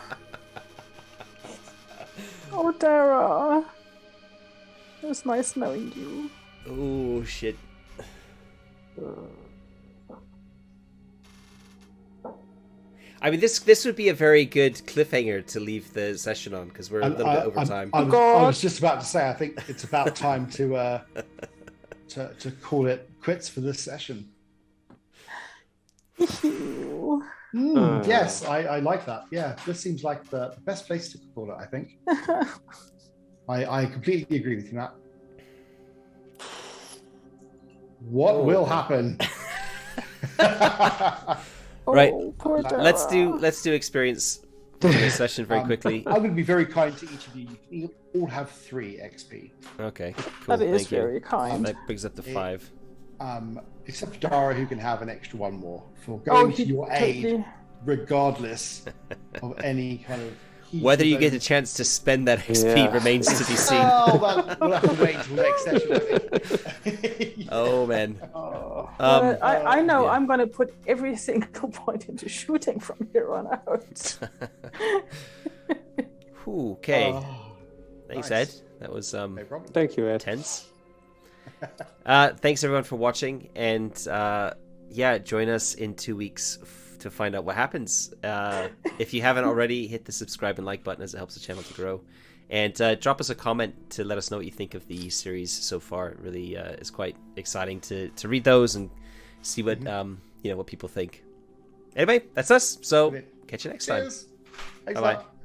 Oh, Dara. It was nice knowing you. Oh shit. I mean, this would be a very good cliffhanger to leave the session on because we're a little bit over time. I was just about to say, I think it's about time to call it quits for this session. Yes, I like that. Yeah, this seems like the best place to call it, I think. I completely agree with you, Matt. What will happen? Right. Poor Dara. Let's do experience for this session very quickly. I'm going to be very kind to each of you. You all have 3 XP. Okay, cool. That is Thank you. very kind. That brings up to 5. Except for Dara, who can have an extra 1 more for going to your aid, totally. regardless of any kind of Whether you get a chance to spend that XP remains to be seen. Oh, well, we'll have to wait until next session, I think. Oh, man. I know yeah. I'm going to put every single point into shooting from here on out. Okay. Oh, Thanks, nice. Ed. That was No problem. Thank you, Ed. tense. Thanks, everyone, for watching. And, join us in 2 weeks to find out what happens. If you haven't already, hit the subscribe and like button as it helps the channel to grow. And drop us a comment to let us know what you think of the series so far. It really is quite exciting to read those and see what what people think. Anyway, that's us. So catch you next time. Cheers. Thanks a Bye-bye. lot.